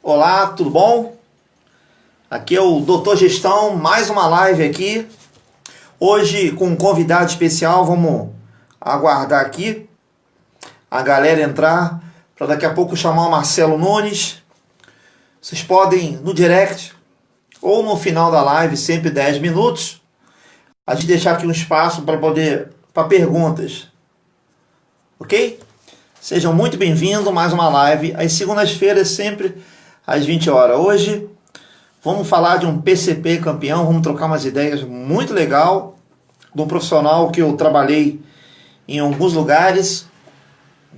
Olá, tudo bom? Aqui é o Doutor Gestão, mais uma live aqui. Hoje com um convidado especial, vamos aguardar aqui a galera entrar, para daqui a pouco chamar o Marcelo Nunes. Vocês podem no direct ou no final da live, sempre 10 minutos, a gente deixar aqui um espaço para perguntas. Ok? Sejam muito bem-vindos, mais uma live, às segundas-feiras, sempre às 20 horas. Hoje, vamos falar de um PCP campeão, vamos trocar umas ideias muito legal, de um profissional que eu trabalhei em alguns lugares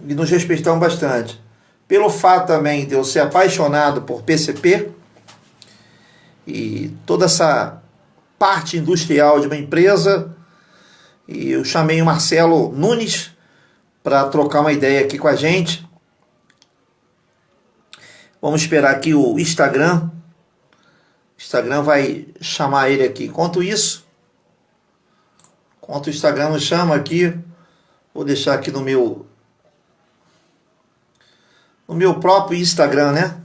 e nos respeitamos bastante. Pelo fato também de eu ser apaixonado por PCP e toda essa parte industrial de uma empresa, e eu chamei o Marcelo Nunes para trocar uma ideia aqui com a gente. Vamos esperar aqui o Instagram. O Instagram vai chamar ele aqui. Enquanto o Instagram nos chama aqui, vou deixar aqui no meu próprio Instagram, né?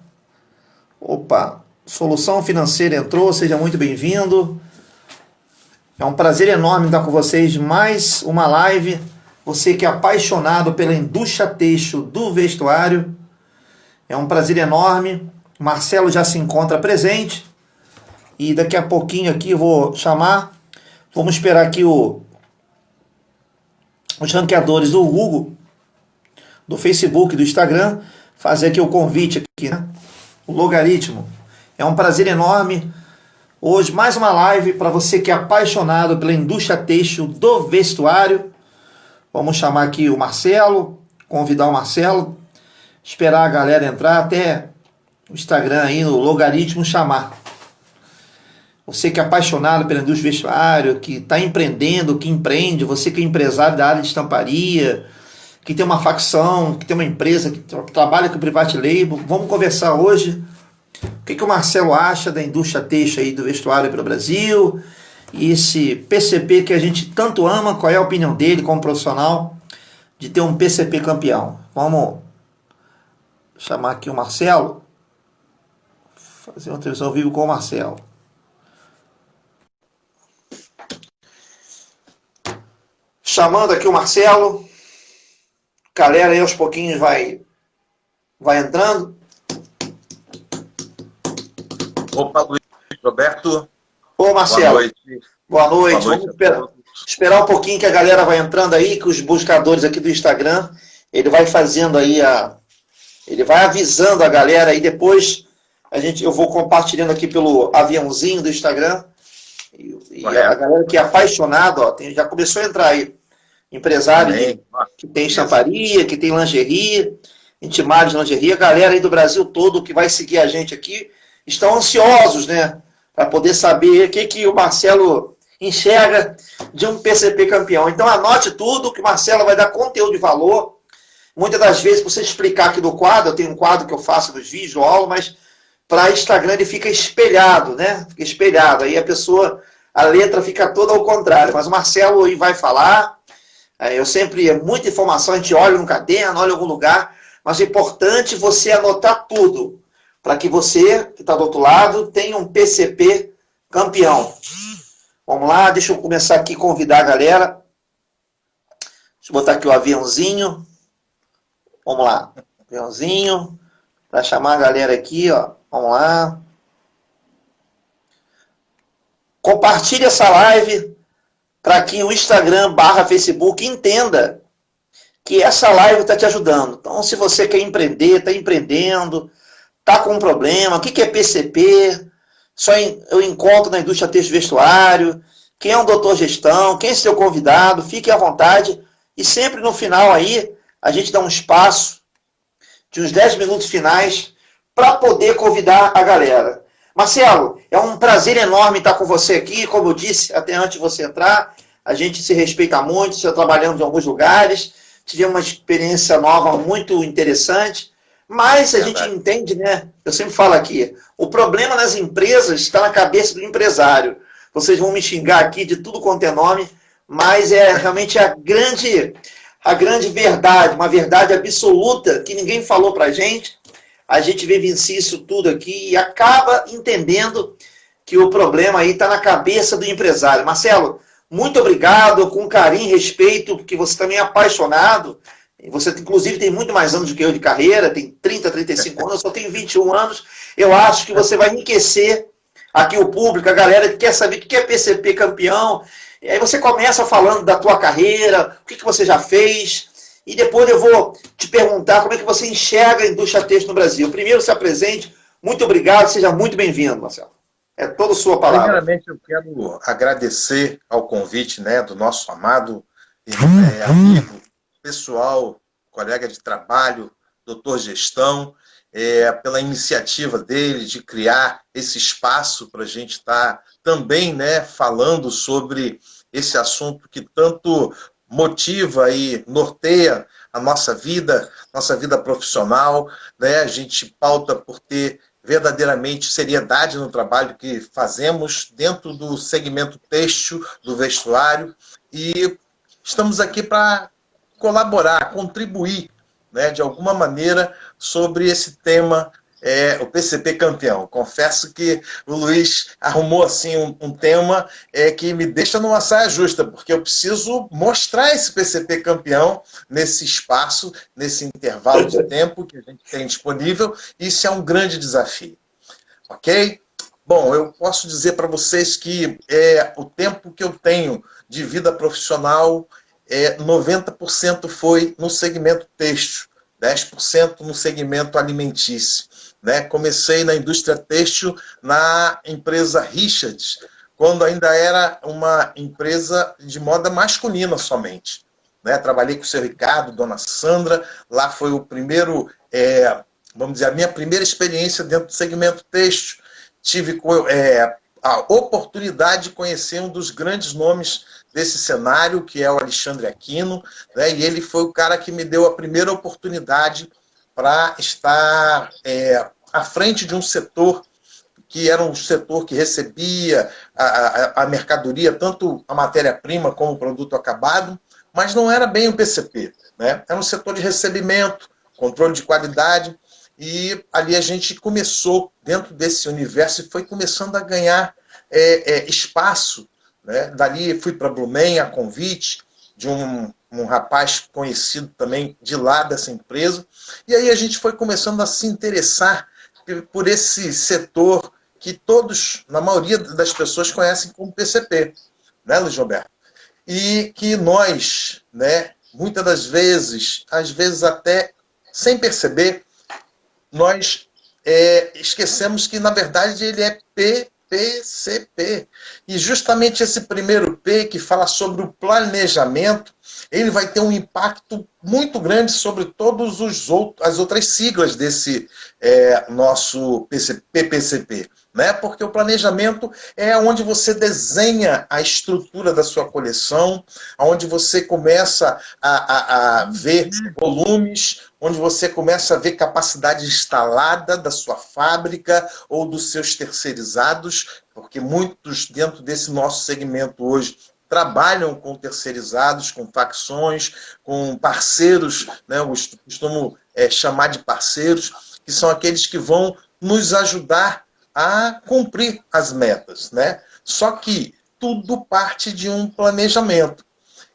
Opa, Solução Financeira entrou, seja muito bem-vindo. É um prazer enorme estar com vocês, mais uma live. Você que é apaixonado pela indústria têxtil do vestuário, é um prazer enorme. O Marcelo já se encontra presente. E daqui a pouquinho aqui eu vou chamar. Vamos esperar aqui os ranqueadores do Google, do Facebook, do Instagram, fazer aqui o convite aqui, né? O logaritmo. É um prazer enorme. Hoje mais uma live para você que é apaixonado pela indústria têxtil do vestuário. Vamos chamar aqui o Marcelo, convidar o Marcelo. Esperar a galera entrar até o Instagram aí no logaritmo chamar. Você que é apaixonado pela indústria do vestuário, que está empreendendo, que empreende, você que é empresário da área de estamparia, que tem uma facção, que tem uma empresa, que trabalha com private label, vamos conversar hoje. O que o Marcelo acha da indústria têxtil aí do vestuário pelo Brasil, e esse PCP que a gente tanto ama, qual é a opinião dele como profissional de ter um PCP campeão. Vamos chamar aqui o Marcelo, fazer uma transmissão ao vivo com o Marcelo. Chamando aqui o Marcelo, galera aí aos pouquinhos vai entrando. Opa, Luiz Roberto. Ô Marcelo, boa noite. Boa noite. Boa noite. Vamos esperar um pouquinho que a galera vai entrando aí, que os buscadores aqui do Instagram, ele vai fazendo aí ele vai avisando a galera aí, depois eu vou compartilhando aqui pelo aviãozinho do Instagram, e a galera que é apaixonada, ó, já começou a entrar aí, empresário que tem estamparia, que tem lingerie, intimário de lingerie, a galera aí do Brasil todo que vai seguir a gente aqui, estão ansiosos, né, para poder saber o que o Marcelo enxerga de um PCP campeão. Então anote tudo, que o Marcelo vai dar conteúdo de valor. Muitas das vezes, para você explicar aqui do quadro, eu tenho um quadro que eu faço nos vídeos, eu aula, mas para Instagram ele fica espelhado, né? Fica espelhado. Aí a letra fica toda ao contrário. Mas o Marcelo aí vai falar. Eu sempre, muita informação, a gente olha no caderno, olha em algum lugar, mas é importante você anotar tudo, para que você, que está do outro lado, tenha um PCP campeão. Vamos lá, deixa eu começar aqui a convidar a galera. Deixa eu botar aqui o aviãozinho. Vamos lá, aviãozinho, para chamar a galera aqui, ó. Vamos lá. Compartilhe essa live para que o Instagram / Facebook entenda que essa live está te ajudando. Então, se você quer empreender, está empreendendo, está com um problema, o que é PCP? Só eu encontro na indústria têxtil vestuário, quem é um doutor gestão, quem é seu convidado, fique à vontade. E sempre no final aí, a gente dá um espaço de uns 10 minutos finais para poder convidar a galera. Marcelo, é um prazer enorme estar com você aqui. Como eu disse até antes de você entrar, a gente se respeita muito, já trabalhamos em alguns lugares, tivemos uma experiência nova muito interessante, mas a gente entende, né? Eu sempre falo aqui, o problema nas empresas está na cabeça do empresário. Vocês vão me xingar aqui de tudo quanto é nome, mas é realmente a grande verdade, uma verdade absoluta que ninguém falou pra gente. a gente vivencia isso tudo aqui e acaba entendendo que o problema aí está na cabeça do empresário. Marcelo, muito obrigado, com carinho e respeito, porque você também é apaixonado. Você, inclusive, tem muito mais anos do que eu de carreira, tem 30, 35 anos, eu só tenho 21 anos. Eu acho que você vai enriquecer aqui o público, a galera que quer saber o que é PCP campeão. E aí você começa falando da tua carreira, o que você já fez, e depois eu vou te perguntar como é que você enxerga a indústria têxtil no Brasil. Primeiro, se apresente. Muito obrigado, seja muito bem-vindo, Marcelo. É toda a sua palavra. Primeiramente, eu quero agradecer ao convite, né, do nosso amado amigo, pessoal, colega de trabalho, doutor Gestão, pela iniciativa dele de criar esse espaço para a gente estar também, né, falando sobre esse assunto que tanto motiva e norteia a nossa vida profissional, né? A gente pauta por ter verdadeiramente seriedade no trabalho que fazemos dentro do segmento têxtil, do vestuário, e estamos aqui para colaborar, contribuir, né, de alguma maneira sobre esse tema, o PCP campeão. Confesso que o Luiz arrumou assim um tema que me deixa numa saia justa, porque eu preciso mostrar esse PCP campeão nesse espaço, nesse intervalo de tempo que a gente tem disponível. Isso é um grande desafio. Ok? Bom, eu posso dizer para vocês que o tempo que eu tenho de vida profissional, 90% foi no segmento têxtil, 10% no segmento alimentício. Né? Comecei na indústria têxtil na empresa Richards, quando ainda era uma empresa de moda masculina somente. Né? Trabalhei com o seu Ricardo, dona Sandra, lá foi o primeiro, vamos dizer, a minha primeira experiência dentro do segmento têxtil. Tive a oportunidade de conhecer um dos grandes nomes desse cenário, que é o Alexandre Aquino, né? E ele foi o cara que me deu a primeira oportunidade para estar à frente de um setor que era um setor que recebia a mercadoria, tanto a matéria-prima como o produto acabado, mas não era bem o PCP. Né? Era um setor de recebimento, controle de qualidade, e ali a gente começou, dentro desse universo, e foi começando a ganhar espaço. Né? Dali fui para Blumen, a convite de um rapaz conhecido também de lá dessa empresa, e aí a gente foi começando a se interessar por esse setor que todos, na maioria das pessoas, conhecem como PCP, né, Luiz Roberto? E que nós, né, muitas das vezes, às vezes até sem perceber, nós esquecemos que, na verdade, ele é PCP. E justamente esse primeiro P, que fala sobre o planejamento, ele vai ter um impacto muito grande sobre todas as outras siglas desse nosso PCP. Né? Porque o planejamento é onde você desenha a estrutura da sua coleção, onde você começa a ver volumes, onde você começa a ver capacidade instalada da sua fábrica ou dos seus terceirizados, porque muitos dentro desse nosso segmento hoje trabalham com terceirizados, com facções, com parceiros, né? Eu costumo chamar de parceiros, que são aqueles que vão nos ajudar a cumprir as metas, né? Só que tudo parte de um planejamento.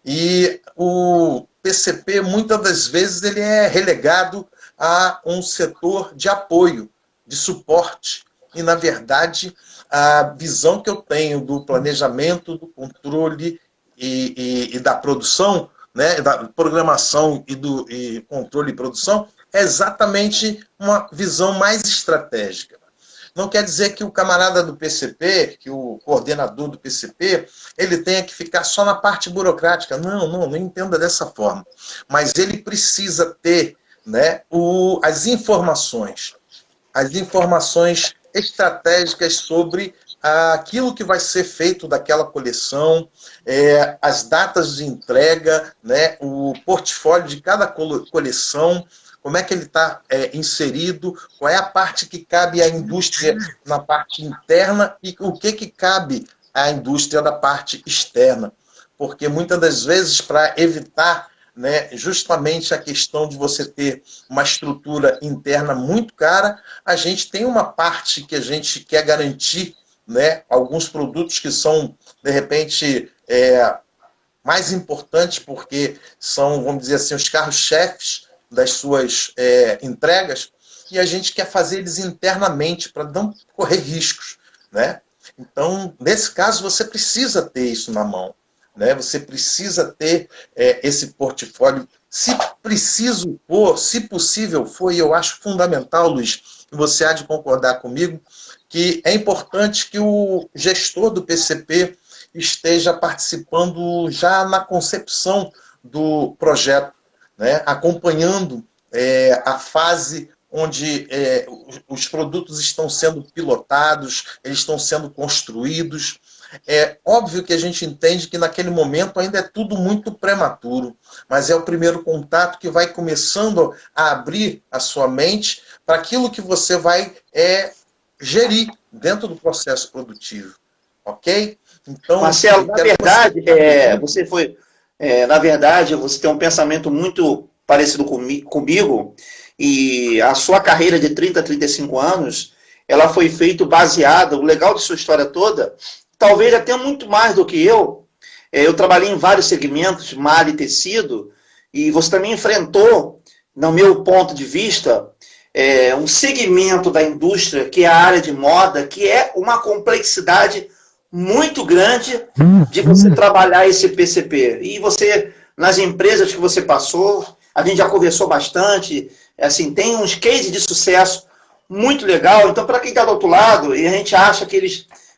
E o PCP, muitas das vezes, ele é relegado a um setor de apoio, de suporte. E, na verdade, a visão que eu tenho do planejamento, do controle e da produção, né, da programação e controle e produção, é exatamente uma visão mais estratégica. Não quer dizer que o camarada do PCP, que o coordenador do PCP, ele tenha que ficar só na parte burocrática. Não entenda dessa forma. Mas ele precisa ter, né, as informações estratégicas sobre aquilo que vai ser feito daquela coleção, as datas de entrega, né, o portfólio de cada coleção, como é que ele está inserido, qual é a parte que cabe à indústria na parte interna e o que cabe à indústria da parte externa. Porque muitas das vezes, para evitar né, justamente a questão de você ter uma estrutura interna muito cara, a gente tem uma parte que a gente quer garantir, né, alguns produtos que são, de repente, mais importantes, porque são, vamos dizer assim, os carros-chefes das suas entregas, e a gente quer fazer eles internamente para não correr riscos, né? Então, nesse caso, você precisa ter isso na mão, né? Você precisa ter esse portfólio. Se preciso for, se possível for, e eu acho fundamental, Luiz, e você há de concordar comigo, que é importante que o gestor do PCP esteja participando já na concepção do projeto, né? Acompanhando a fase onde os produtos estão sendo pilotados, eles estão sendo construídos. É óbvio que a gente entende que naquele momento ainda é tudo muito prematuro, mas é o primeiro contato que vai começando a abrir a sua mente para aquilo que você vai gerir dentro do processo produtivo. Ok? Então, Marcelo, na verdade, na verdade, você tem um pensamento muito parecido comigo, e a sua carreira de 30 a 35 anos, ela foi feita baseada, o legal de sua história toda, talvez até muito mais do que eu trabalhei em vários segmentos, malha e tecido, e você também enfrentou, no meu ponto de vista, um segmento da indústria, que é a área de moda, que é uma complexidade muito grande de você trabalhar esse PCP. E você, nas empresas que você passou, a gente já conversou bastante, assim, tem uns cases de sucesso muito legal. Então, para quem está do outro lado, e a gente acha que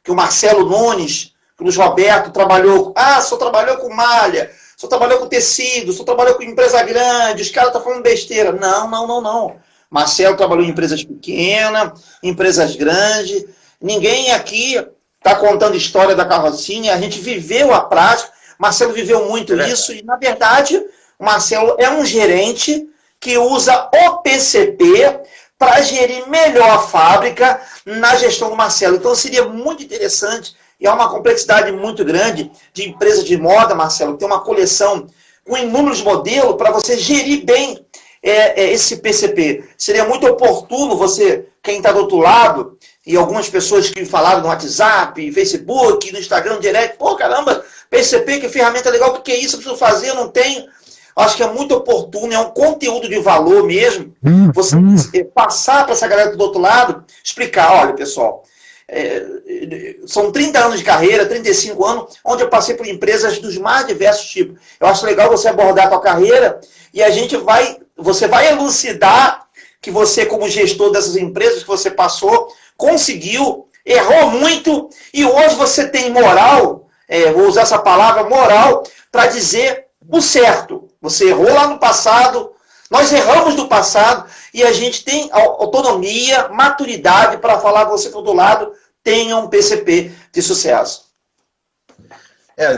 o Marcelo Nunes, que o Luiz Roberto trabalhou, só trabalhou com malha, só trabalhou com tecido, só trabalhou com empresa grande, os caras estão falando besteira. Não. Marcelo trabalhou em empresas pequenas, empresas grandes, ninguém aqui está contando história da carrocinha, a gente viveu a prática, Marcelo viveu muito isso, e na verdade, o Marcelo é um gerente que usa o PCP para gerir melhor a fábrica na gestão do Marcelo. Então seria muito interessante, e há uma complexidade muito grande de empresas de moda, Marcelo, ter uma coleção com inúmeros modelos para você gerir bem esse PCP. Seria muito oportuno você, quem está do outro lado, e algumas pessoas que falaram no WhatsApp, Facebook, no Instagram, direct, pô, caramba, PCP, que ferramenta legal, o que é isso? Eu preciso fazer, eu não tenho. Acho que é muito oportuno, é um conteúdo de valor mesmo, você passar para essa galera do outro lado, explicar, olha, pessoal, são 30 anos de carreira, 35 anos, onde eu passei por empresas dos mais diversos tipos. Eu acho legal você abordar a tua carreira e você vai elucidar que você, como gestor dessas empresas que você passou, conseguiu, errou muito, e hoje você tem moral, vou usar essa palavra, moral, para dizer o certo. Você errou lá no passado, nós erramos no passado, e a gente tem autonomia, maturidade para falar, você do lado, tenha um PCP de sucesso.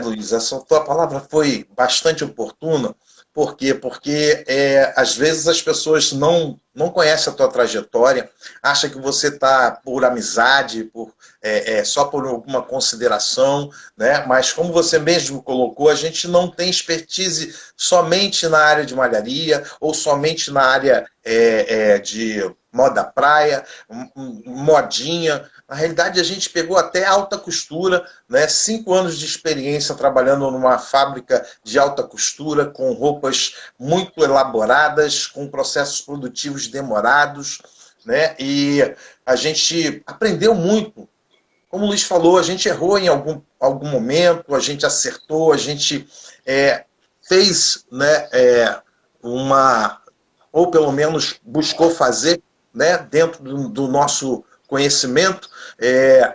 Luiz, essa tua palavra foi bastante oportuna. Por quê? Porque às vezes as pessoas não conhecem a tua trajetória, acham que você está por amizade, só por alguma consideração, né? Mas como você mesmo colocou, a gente não tem expertise somente na área de malharia ou somente na área de moda praia, modinha. Na realidade, a gente pegou até alta costura, né? 5 anos de experiência trabalhando numa fábrica de alta costura, com roupas muito elaboradas, com processos produtivos demorados, né? E a gente aprendeu muito. Como o Luiz falou, a gente errou em algum momento, a gente acertou, a gente fez, né, ou pelo menos buscou fazer, né, dentro do nosso conhecimento,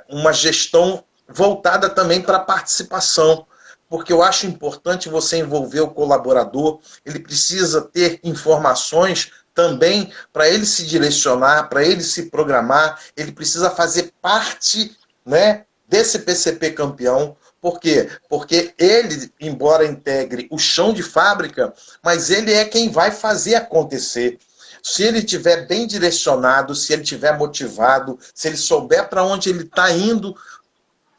uma gestão voltada também para a participação, porque eu acho importante você envolver o colaborador, ele precisa ter informações também para ele se direcionar, para ele se programar, ele precisa fazer parte, né, desse PCP campeão. Por quê? Porque ele, embora integre o chão de fábrica, mas ele é quem vai fazer acontecer. Se ele estiver bem direcionado, se ele estiver motivado, se ele souber para onde ele está indo,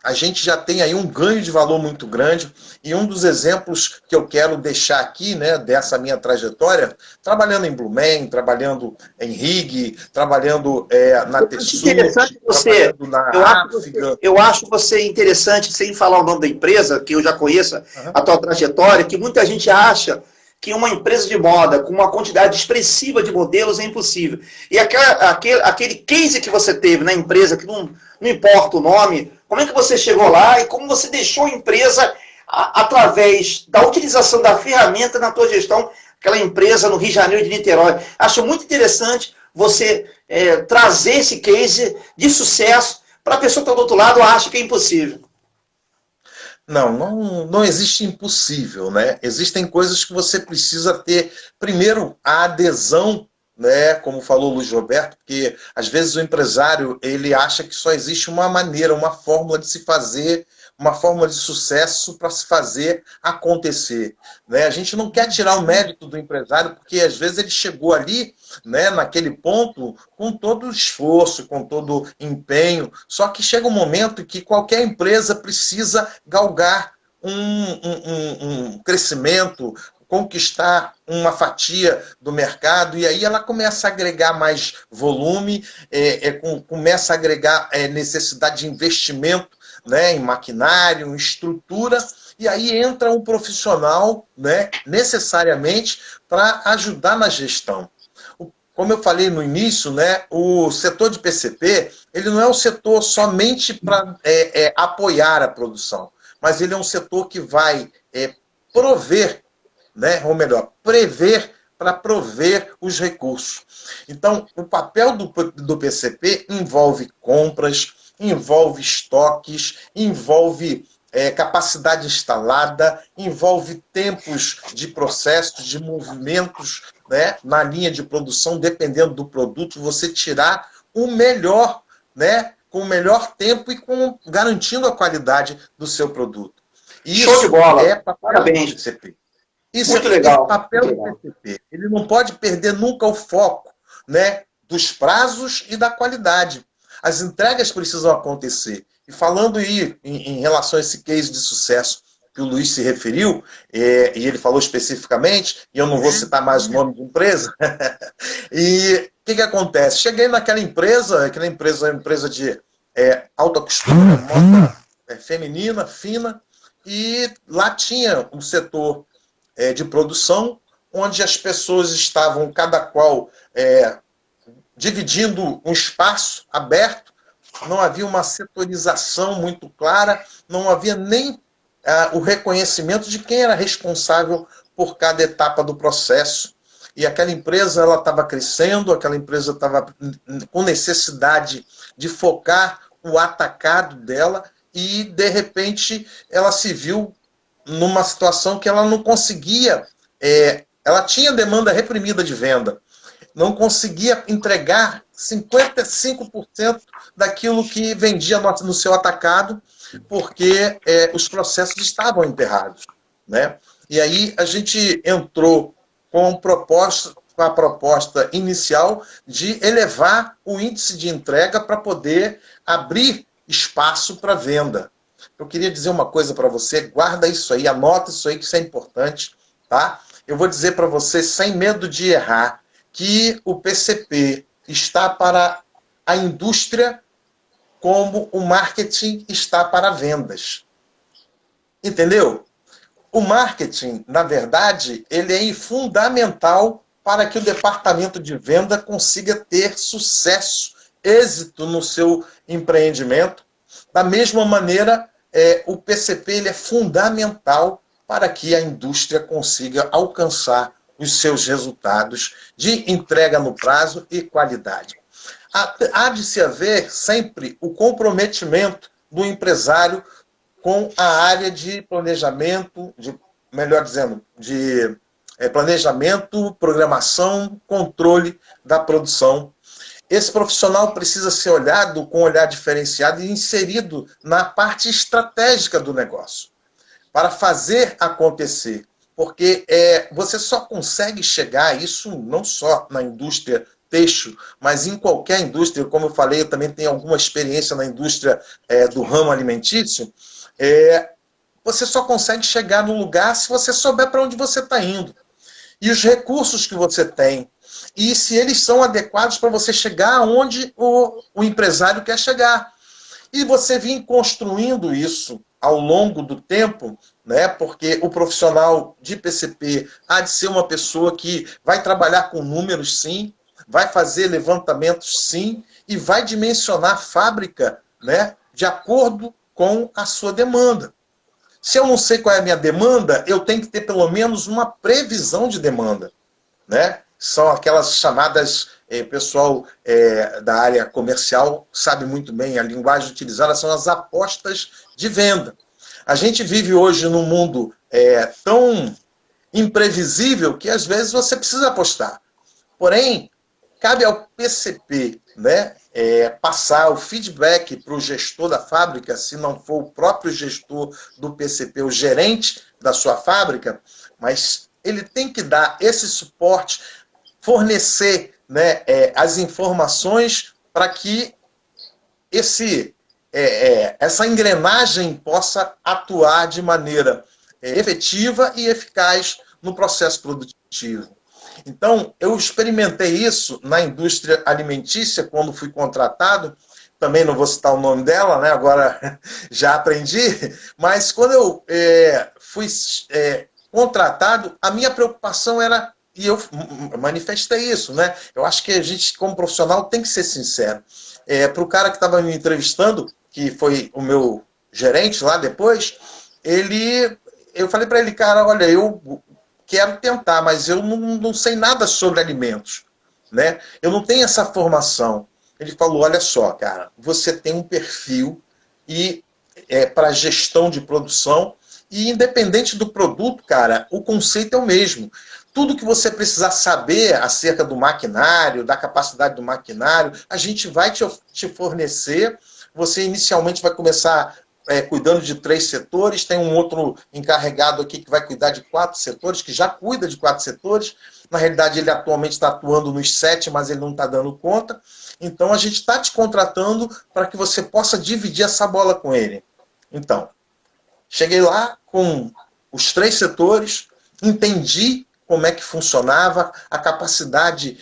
a gente já tem aí um ganho de valor muito grande, e um dos exemplos que eu quero deixar aqui, né, dessa minha trajetória, trabalhando em Blumen, trabalhando em Rig, trabalhando na Tessu, Interessante você, trabalhando na África. eu acho você interessante, sem falar o nome da empresa, que eu já conheço Uhum. a tua trajetória, que muita gente acha que uma empresa de moda com uma quantidade expressiva de modelos é impossível. E aquele case que você teve na empresa, que não importa o nome, como é que você chegou lá e como você deixou a empresa através da utilização da ferramenta na tua gestão, aquela empresa no Rio de Janeiro de Niterói. Acho muito interessante você trazer esse case de sucesso para a pessoa que está do outro lado acha que é impossível. Não existe impossível, né? Existem coisas que você precisa ter, primeiro, a adesão, né? Como falou o Luiz Roberto, porque às vezes o empresário ele acha que só existe uma maneira, uma fórmula de se fazer, uma fórmula de sucesso para se fazer acontecer, né? A gente não quer tirar o mérito do empresário, porque às vezes ele chegou ali, né, naquele ponto com todo o esforço, com todo o empenho, só que chega um momento que qualquer empresa precisa galgar um crescimento, conquistar uma fatia do mercado, e aí ela começa a agregar mais volume, começa a agregar necessidade de investimento, né, em maquinário, em estrutura, e aí entra um profissional, né, necessariamente para ajudar na gestão. Como eu falei no início, né, o setor de PCP ele não é um setor somente para apoiar a produção, mas ele é um setor que vai prover, né, ou melhor, prever para prover os recursos. Então, o papel do PCP envolve compras, envolve estoques, envolve capacidade instalada, envolve tempos de processos, de movimentos, né, na linha de produção, dependendo do produto, você tirar o melhor, né, com o melhor tempo e garantindo a qualidade do seu produto. Isso show de bola. É papel Parabéns. do PCP. Isso muito legal. É papel do PCP. Ele não pode perder nunca o foco, né, dos prazos e da qualidade. As entregas precisam acontecer. E falando aí em relação a esse case de sucesso que o Luiz se referiu, e ele falou especificamente, e eu não vou citar mais o nome de empresa, e o que acontece? Cheguei naquela empresa, é uma empresa de alta costura, moda feminina, fina, e lá tinha um setor de produção, onde as pessoas estavam, cada qual, dividindo um espaço aberto, não havia uma setorização muito clara, não havia nem o reconhecimento de quem era responsável por cada etapa do processo. E aquela empresa estava crescendo, aquela empresa estava com necessidade de focar o atacado dela e, de repente, ela se viu numa situação que ela não conseguia, ela tinha demanda reprimida de venda, não conseguia entregar 55% daquilo que vendia no seu atacado, porque os processos estavam emperrados, né? E aí a gente entrou com a proposta inicial de elevar o índice de entrega para poder abrir espaço para venda. Eu queria dizer uma coisa para você, guarda isso aí, anota isso aí, que isso é importante, tá? Eu vou dizer para você, sem medo de errar, que o PCP está para a indústria como o marketing está para vendas. Entendeu? O marketing, na verdade, ele é fundamental para que o departamento de venda consiga ter sucesso, êxito no seu empreendimento. Da mesma maneira, o PCP ele é fundamental para que a indústria consiga alcançar os seus resultados de entrega no prazo e qualidade. Há de se haver sempre o comprometimento do empresário com a área de planejamento, melhor dizendo, de planejamento, programação, controle da produção. Esse profissional precisa ser olhado com um olhar diferenciado e inserido na parte estratégica do negócio, para fazer acontecer. porque você só consegue chegar a isso não só na indústria têxtil, mas em qualquer indústria. Como eu falei, eu também tenho alguma experiência na indústria do ramo alimentício. Você só consegue chegar no lugar se você souber para onde você está indo. E os recursos que você tem. E se eles são adequados para você chegar onde o empresário quer chegar. E você vir construindo isso ao longo do tempo, né? Porque o profissional de PCP há de ser uma pessoa que vai trabalhar com números, sim, vai fazer levantamentos, sim, e vai dimensionar a fábrica, né, de acordo com a sua demanda. Se eu não sei qual é a minha demanda, eu tenho que ter pelo menos uma previsão de demanda, né? São aquelas chamadas, pessoal da área comercial sabe muito bem, a linguagem utilizada são as apostas de venda. A gente vive hoje num mundo tão imprevisível que às vezes você precisa apostar. Porém, cabe ao PCP, né, passar o feedback para o gestor da fábrica, se não for o próprio gestor do PCP, o gerente da sua fábrica, mas ele tem que dar esse suporte, fornecer, né, as informações para que essa engrenagem possa atuar de maneira efetiva e eficaz no processo produtivo. Então, eu experimentei isso na indústria alimentícia quando fui contratado. Também não vou citar o nome dela, né? Agora já aprendi. Mas quando eu fui contratado, a minha preocupação era, e eu manifestei isso, né? Eu acho que a gente, como profissional, tem que ser sincero. Para o cara que estava me entrevistando, que foi o meu gerente lá depois, eu falei para ele, cara, olha, eu quero tentar, mas eu não sei nada sobre alimentos, né? Eu não tenho essa formação. Ele falou, olha só, cara, você tem um perfil para gestão de produção e independente do produto, cara, o conceito é o mesmo. Tudo que você precisar saber acerca do maquinário, da capacidade do maquinário, a gente vai te fornecer. Você inicialmente vai começar cuidando de 3 setores, tem um outro encarregado aqui que vai cuidar de 4 setores, que já cuida de 4 setores. Na realidade, ele atualmente está atuando nos 7, mas ele não está dando conta. Então, a gente está te contratando para que você possa dividir essa bola com ele. Então, cheguei lá com os 3 setores, entendi como é que funcionava, a capacidade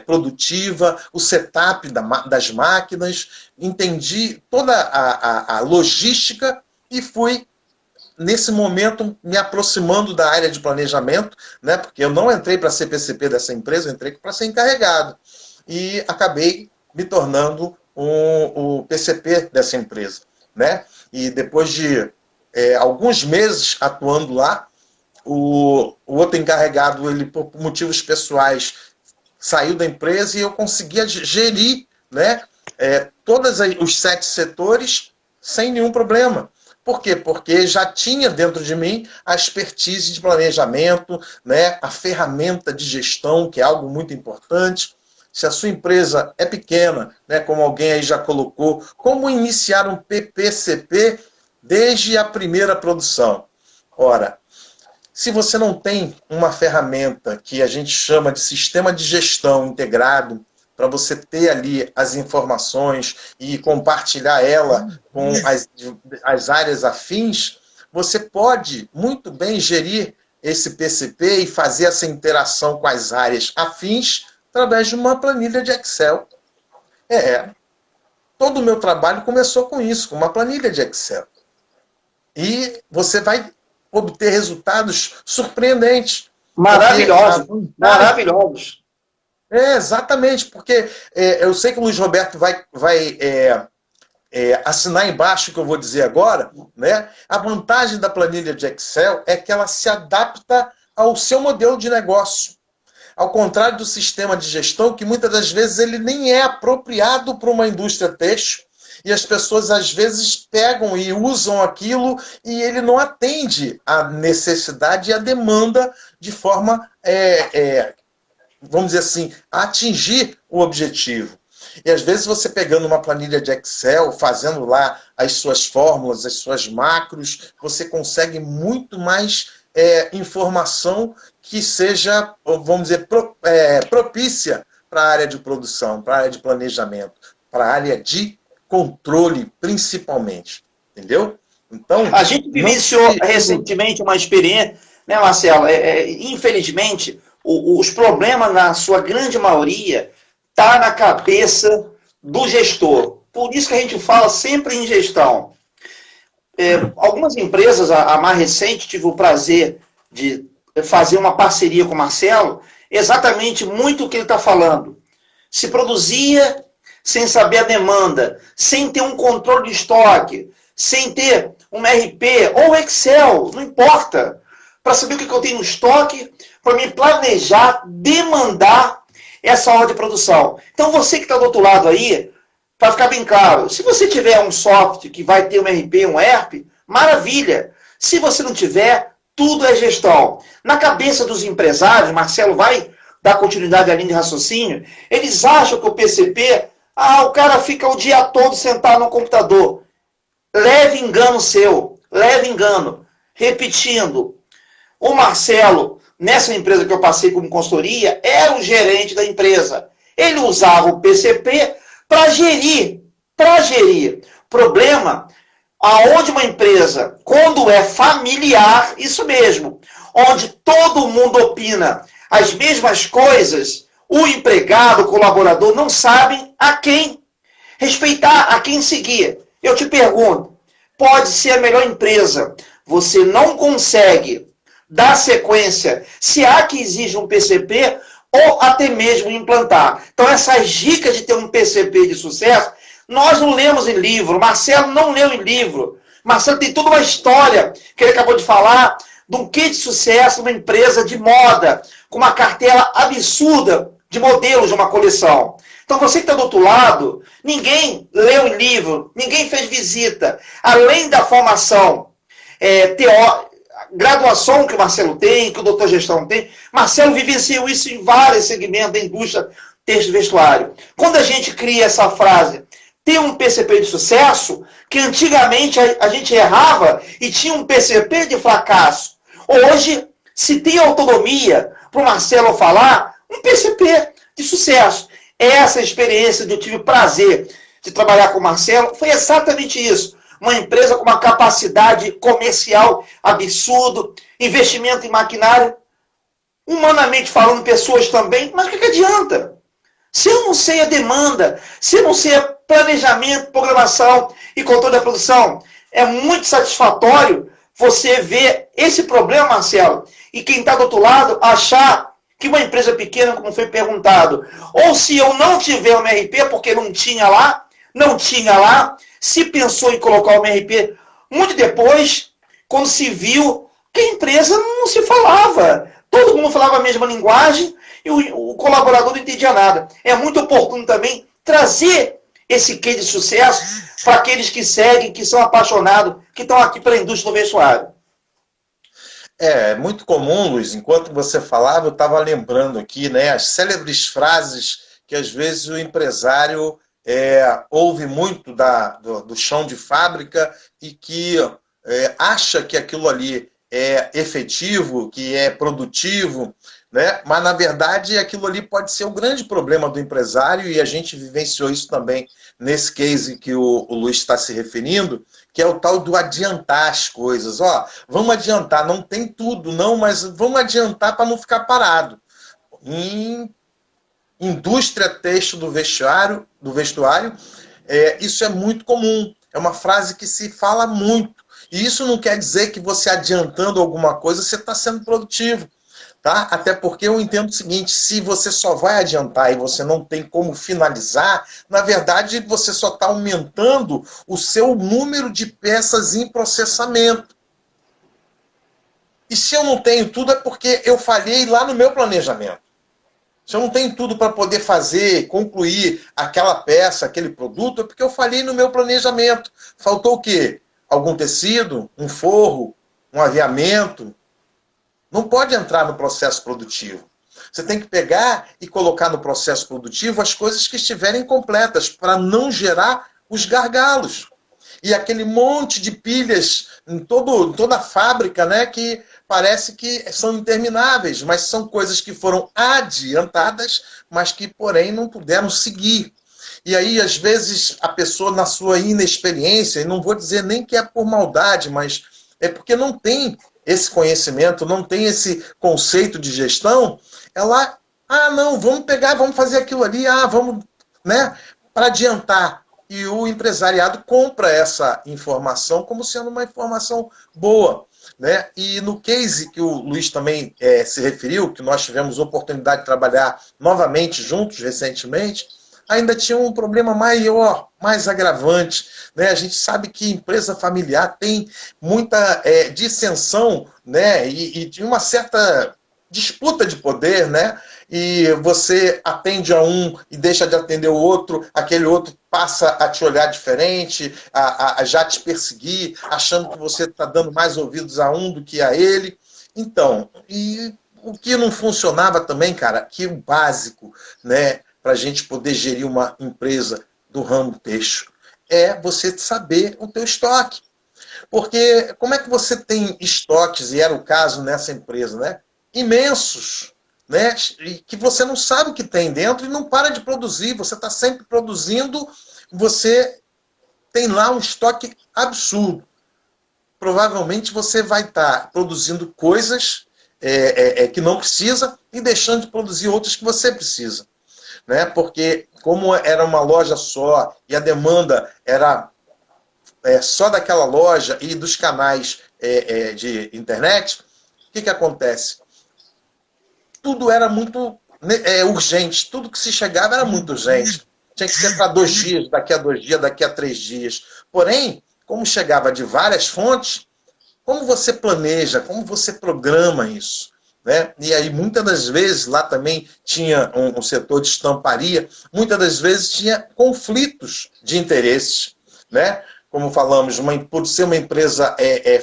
produtiva, o setup das máquinas, entendi toda a logística e fui, nesse momento, me aproximando da área de planejamento, né, porque eu não entrei para ser PCP dessa empresa, eu entrei para ser encarregado. E acabei me tornando o PCP dessa empresa, né? E depois de alguns meses atuando lá, o outro encarregado, ele por motivos pessoais, saiu da empresa e eu conseguia gerir, né, todos os 7 setores sem nenhum problema. Por quê? Porque já tinha dentro de mim a expertise de planejamento, né, a ferramenta de gestão, que é algo muito importante. Se a sua empresa é pequena, né, como alguém aí já colocou, como iniciar um PPCP desde a primeira produção? Ora, se você não tem uma ferramenta que a gente chama de sistema de gestão integrado, para você ter ali as informações e compartilhar ela com as áreas afins, você pode muito bem gerir esse PCP e fazer essa interação com as áreas afins através de uma planilha de Excel. Todo o meu trabalho começou com isso, com uma planilha de Excel. E você vai obter resultados surpreendentes. Maravilhosos. Maravilhosos. Exatamente, porque eu sei que o Luiz Roberto vai assinar embaixo o que eu vou dizer agora, né? A vantagem da planilha de Excel é que ela se adapta ao seu modelo de negócio. Ao contrário do sistema de gestão, que muitas das vezes ele nem é apropriado para uma indústria têxtil, e as pessoas às vezes pegam e usam aquilo e ele não atende à necessidade e à demanda de forma, vamos dizer assim, a atingir o objetivo. E às vezes você pegando uma planilha de Excel, fazendo lá as suas fórmulas, as suas macros, você consegue muito mais informação que seja, vamos dizer, propícia para a área de produção, para a área de planejamento, para a área de controle, principalmente. Entendeu? Então, a gente vivenciou recentemente uma experiência, né, Marcelo? Infelizmente, os problemas, na sua grande maioria, tá na cabeça do gestor. Por isso que a gente fala sempre em gestão. Algumas empresas, a mais recente, tive o prazer de fazer uma parceria com o Marcelo, exatamente muito o que ele está falando. Se produzia sem saber a demanda, sem ter um controle de estoque, sem ter um RP ou Excel, não importa, para saber o que eu tenho no estoque, para me planejar, demandar essa hora de produção. Então, você que está do outro lado aí, para ficar bem claro, se você tiver um software que vai ter um RP, um ERP, maravilha. Se você não tiver, tudo é gestão. Na cabeça dos empresários, Marcelo vai dar continuidade à linha de raciocínio, eles acham que o PCP, o cara fica o dia todo sentado no computador. Leve engano seu, leve engano. Repetindo, o Marcelo, nessa empresa que eu passei como consultoria, era o gerente da empresa. Ele usava o PCP para gerir. Problema, aonde uma empresa, quando é familiar, isso mesmo, onde todo mundo opina as mesmas coisas, o empregado, o colaborador não sabem a quem respeitar, a quem seguir. Eu te pergunto, pode ser a melhor empresa, você não consegue dar sequência, se há que exige um PCP, ou até mesmo implantar. Então, essas dicas de ter um PCP de sucesso, nós não lemos em livro, Marcelo não leu em livro. Marcelo tem toda uma história, que ele acabou de falar, de um kit de sucesso, uma empresa de moda, com uma cartela absurda de modelos de uma coleção. Então, você que está do outro lado, ninguém leu em livro, ninguém fez visita. Além da formação graduação que o Marcelo tem, que o doutor Gestão tem, Marcelo vivenciou isso em vários segmentos da indústria texto e vestuário. Quando a gente cria essa frase, ter um PCP de sucesso, que antigamente a gente errava e tinha um PCP de fracasso. Hoje, se tem autonomia para o Marcelo falar, um PCP de sucesso. Essa experiência que eu tive o prazer de trabalhar com o Marcelo foi exatamente isso. Uma empresa com uma capacidade comercial absurdo, investimento em maquinário, humanamente falando, pessoas também, mas o que adianta? Se eu não sei a demanda, se eu não sei planejamento, programação e controle da produção, é muito satisfatório você ver esse problema, Marcelo, e quem está do outro lado achar que uma empresa pequena, como foi perguntado, ou se eu não tiver um RP, porque não tinha lá, se pensou em colocar o MRP muito depois, quando se viu que a empresa não se falava. Todo mundo falava a mesma linguagem e o colaborador não entendia nada. É muito oportuno também trazer esse quê de sucesso para aqueles que seguem, que são apaixonados, que estão aqui pela indústria do vestuário. É muito comum, Luiz, enquanto você falava, eu estava lembrando aqui, né, as célebres frases que às vezes o empresário ouve muito do chão de fábrica e que acha que aquilo ali é efetivo, que é produtivo, né? Mas, na verdade, aquilo ali pode ser o grande problema do empresário, e a gente vivenciou isso também nesse case que o Luiz está se referindo, que é o tal do adiantar as coisas. Vamos adiantar, não tem tudo, não, mas vamos adiantar para não ficar parado. Em indústria têxtil do vestuário, isso é muito comum. É uma frase que se fala muito. E isso não quer dizer que você adiantando alguma coisa, você está sendo produtivo. Tá? Até porque eu entendo o seguinte, se você só vai adiantar e você não tem como finalizar, na verdade você só está aumentando o seu número de peças em processamento. E se eu não tenho tudo é porque eu falhei lá no meu planejamento. Se eu não tenho tudo para poder fazer, concluir aquela peça, aquele produto, é porque eu falhei no meu planejamento. Faltou o quê? Algum tecido, um forro, um aviamento. Não pode entrar no processo produtivo. Você tem que pegar e colocar no processo produtivo as coisas que estiverem completas, para não gerar os gargalos. E aquele monte de pilhas em toda a fábrica, né, que parece que são intermináveis, mas são coisas que foram adiantadas, mas que, porém, não puderam seguir. E aí, às vezes, a pessoa, na sua inexperiência, e não vou dizer nem que é por maldade, mas é porque não tem esse conhecimento, não tem esse conceito de gestão, ela, não, vamos pegar, vamos fazer aquilo ali, vamos, né, para adiantar. E o empresariado compra essa informação como sendo uma informação boa. Né? E no case que o Luiz também se referiu, que nós tivemos oportunidade de trabalhar novamente juntos recentemente, ainda tinha um problema maior, mais agravante. Né? A gente sabe que empresa familiar tem muita dissensão, né? E de uma certa disputa de poder, né? E você atende a um e deixa de atender o outro, aquele outro passa a te olhar diferente, a já te perseguir, achando que você está dando mais ouvidos a um do que a ele. Então, e o que não funcionava também, cara, que o básico, né, para a gente poder gerir uma empresa do ramo têxtil, é você saber o teu estoque. Porque como é que você tem estoques, e era o caso nessa empresa, né, imensos, né, e que você não sabe o que tem dentro e não para de produzir, você está sempre produzindo, você tem lá um estoque absurdo. Provavelmente você vai estar produzindo coisas que não precisa e deixando de produzir outras que você precisa. Né? Porque como era uma loja só e a demanda era só daquela loja e dos canais de internet, o que acontece? Tudo era muito urgente, tudo que se chegava era muito urgente. Tinha que ser para 2 dias, daqui a 2 dias, daqui a 3 dias. Porém, como chegava de várias fontes, como você planeja, como você programa isso? Né? E aí, muitas das vezes, lá também tinha um setor de estamparia, muitas das vezes tinha conflitos de interesses. Né? Como falamos, por ser uma empresa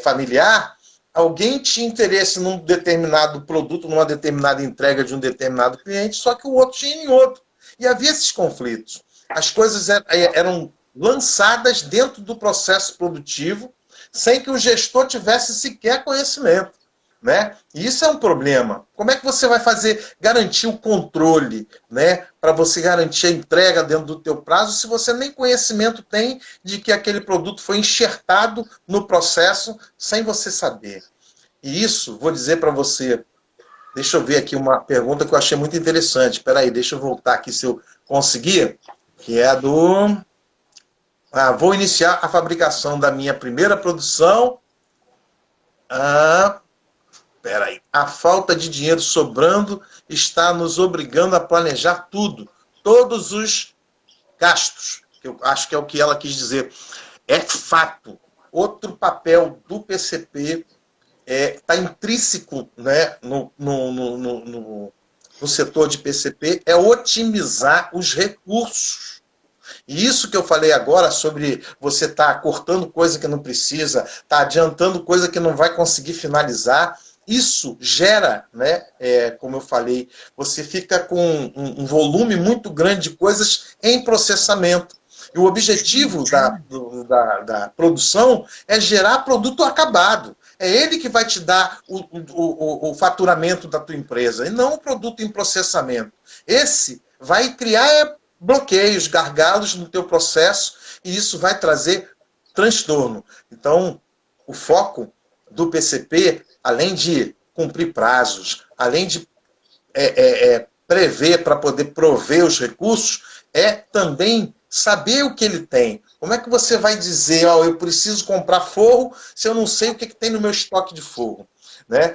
familiar, alguém tinha interesse num determinado produto, numa determinada entrega de um determinado cliente, só que o outro tinha em outro. E havia esses conflitos. As coisas eram lançadas dentro do processo produtivo, sem que o gestor tivesse sequer conhecimento. Né? E isso é um problema. Como é que você vai garantir o controle, né, para você garantir a entrega dentro do teu prazo, se você nem conhecimento tem de que aquele produto foi enxertado no processo sem você saber? E isso, vou dizer para você, deixa eu ver aqui uma pergunta que eu achei muito interessante. Espera aí, deixa eu voltar aqui se eu conseguir, que é do... vou iniciar a fabricação da minha primeira produção. Espera aí. A falta de dinheiro sobrando está nos obrigando a planejar tudo. Todos os gastos. Que eu acho que é o que ela quis dizer. É fato. Outro papel do PCP está intrínseco, né, no setor de PCP, é otimizar os recursos. E isso que eu falei agora sobre você estar cortando coisa que não precisa, estar adiantando coisa que não vai conseguir finalizar, isso gera, né, como eu falei, você fica com um volume muito grande de coisas em processamento. E o objetivo da produção é gerar produto acabado. É ele que vai te dar o faturamento da tua empresa, e não o produto em processamento. Esse vai criar bloqueios, gargalos no teu processo, e isso vai trazer transtorno. Então, o foco do PCP, além de cumprir prazos, além de prever para poder prover os recursos, é também saber o que ele tem. Como é que você vai dizer, eu preciso comprar forro se eu não sei o que tem no meu estoque de forro? Né?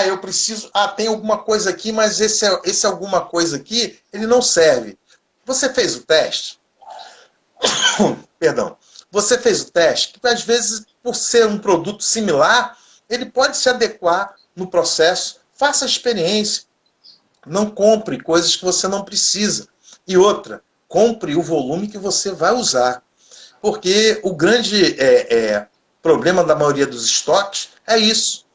Eu preciso... tem alguma coisa aqui, mas esse alguma coisa aqui, ele não serve. Você fez o teste? Perdão. Você fez o teste? Que às vezes, por ser um produto similar, ele pode se adequar no processo. Faça a experiência. Não compre coisas que você não precisa. E outra, compre o volume que você vai usar. Porque o grande problema da maioria dos estoques é isso.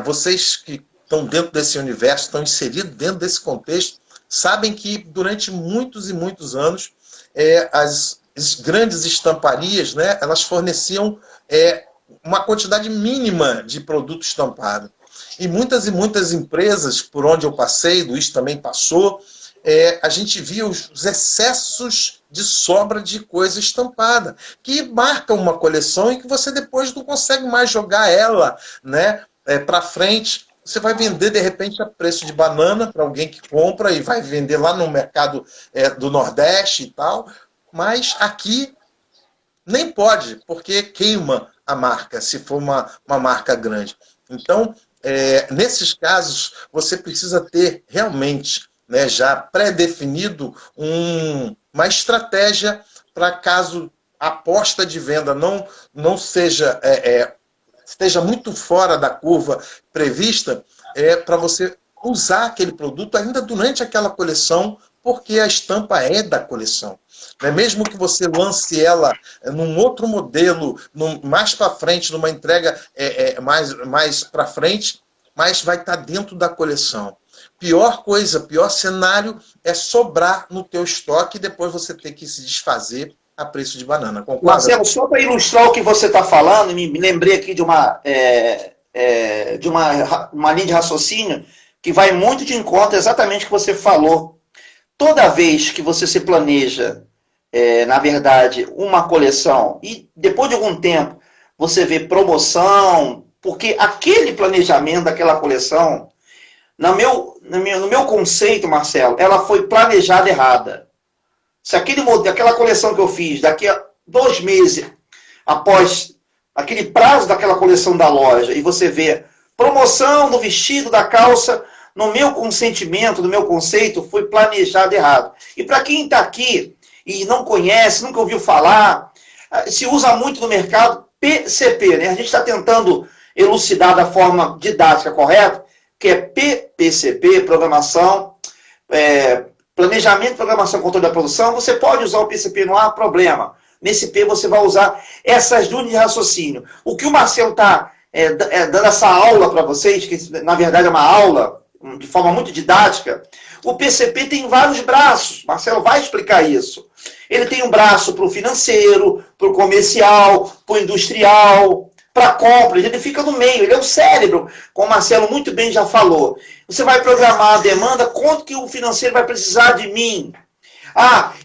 Vocês que estão dentro desse universo, estão inseridos dentro desse contexto, sabem que durante muitos e muitos anos as grandes estamparias, né, elas forneciam uma quantidade mínima de produto estampado. E muitas empresas, por onde eu passei, Luiz também passou, a gente via os excessos de sobra de coisa estampada, que marca uma coleção e que você depois não consegue mais jogar ela, né, para frente. Você vai vender, de repente, a preço de banana para alguém que compra e vai vender lá no mercado do Nordeste e tal, mas aqui nem pode, porque queima a marca, se for uma marca grande. Então, nesses casos, você precisa ter realmente, né, já pré-definido uma estratégia para caso a aposta de venda não seja esteja muito fora da curva prevista, para você usar aquele produto ainda durante aquela coleção, porque a estampa é da coleção. Mesmo que você lance ela num outro modelo, mais para frente, numa entrega mais para frente, mas vai estar dentro da coleção. Pior coisa, pior cenário é sobrar no teu estoque e depois você ter que se desfazer a preço de banana. Concorda? Marcelo, só para ilustrar o que você está falando, me lembrei aqui de uma linha de raciocínio que vai muito de encontro exatamente o que você falou. Toda vez que você se planeja, na verdade, uma coleção, e depois de algum tempo você vê promoção, porque aquele planejamento daquela coleção, no meu conceito, Marcelo, ela foi planejada errada. Se aquela coleção que eu fiz, daqui a 2 meses, após aquele prazo daquela coleção da loja, e você vê promoção do vestido, da calça, no meu consentimento, no meu conceito, foi planejado errado. E para quem está aqui e não conhece, nunca ouviu falar, se usa muito no mercado PCP, né? A gente está tentando elucidar da forma didática correta, que é PCP, programação, planejamento, programação e controle da produção. Você pode usar o PCP, não há problema. Nesse P você vai usar essas duas de raciocínio. O que o Marcelo está dando essa aula para vocês, que na verdade é uma aula de forma muito didática, o PCP tem vários braços. Marcelo vai explicar isso. Ele tem um braço para o financeiro, para o comercial, para o industrial, para compras. Ele fica no meio, ele é o cérebro, como o Marcelo muito bem já falou. Você vai programar a demanda, quanto que o financeiro vai precisar de mim?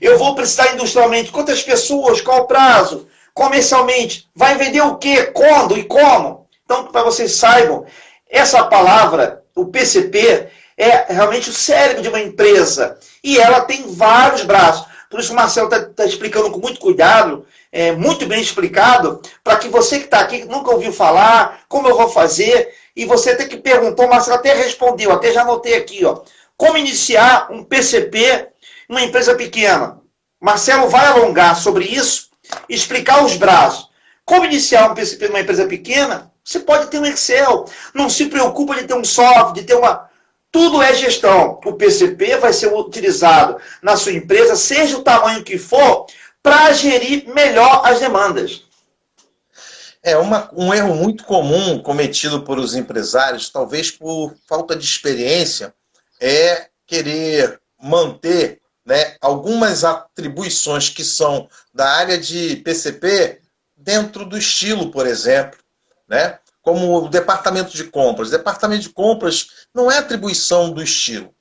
Eu vou precisar industrialmente, quantas pessoas, qual o prazo? Comercialmente, vai vender o quê, quando e como? Então, para vocês saibam, essa palavra, o PCP, é realmente o cérebro de uma empresa. E ela tem vários braços. Por isso o Marcelo está explicando com muito cuidado, muito bem explicado, para que você que está aqui, nunca ouviu falar, como eu vou fazer, e você tem que perguntar, o Marcelo até respondeu, até já anotei aqui, como iniciar um PCP numa empresa pequena. Marcelo vai alongar sobre isso, explicar os braços. Como iniciar um PCP numa empresa pequena? Você pode ter um Excel. Não se preocupa de ter um software, de ter uma... Tudo é gestão. O PCP vai ser utilizado na sua empresa, seja o tamanho que for, para gerir melhor as demandas. Um erro muito comum cometido por os empresários, talvez por falta de experiência, é querer manter, né, algumas atribuições que são da área de PCP dentro do estilo, por exemplo, né? Como o departamento de compras. O departamento de compras não é atribuição do estilo,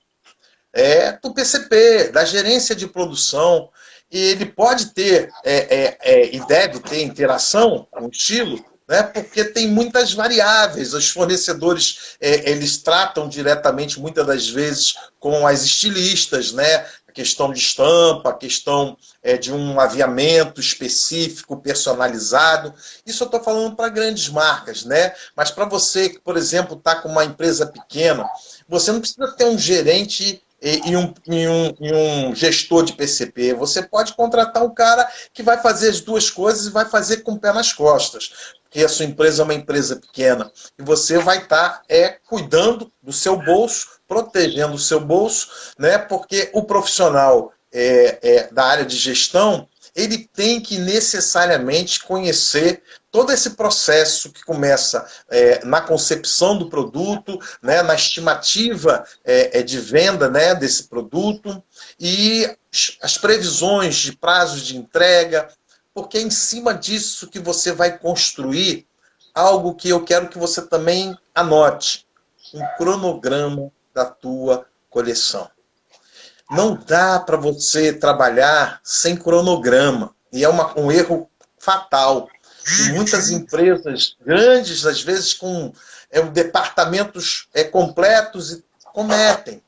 é do PCP, da gerência de produção, e ele pode ter e deve ter interação com o estilo, né, porque tem muitas variáveis. Os fornecedores eles tratam diretamente, muitas das vezes, com as estilistas, né, a questão de estampa, a questão de um aviamento específico, personalizado. Isso eu estou falando para grandes marcas, né? Mas para você que, por exemplo, está com uma empresa pequena, você não precisa ter um gerente e um gestor de PCP. Você pode contratar um cara que vai fazer as duas coisas e vai fazer com o pé nas costas, porque a sua empresa é uma empresa pequena e você vai estar cuidando do seu bolso, protegendo o seu bolso, né? Porque o profissional da área de gestão, ele tem que necessariamente conhecer todo esse processo que começa na concepção do produto, né, na estimativa de venda, né, desse produto, e as previsões de prazos de entrega, porque é em cima disso que você vai construir algo que eu quero que você também anote. um cronograma da tua coleção. Não dá para você trabalhar sem cronograma. E é um erro fatal. E muitas empresas grandes, às vezes com departamentos completos, cometem.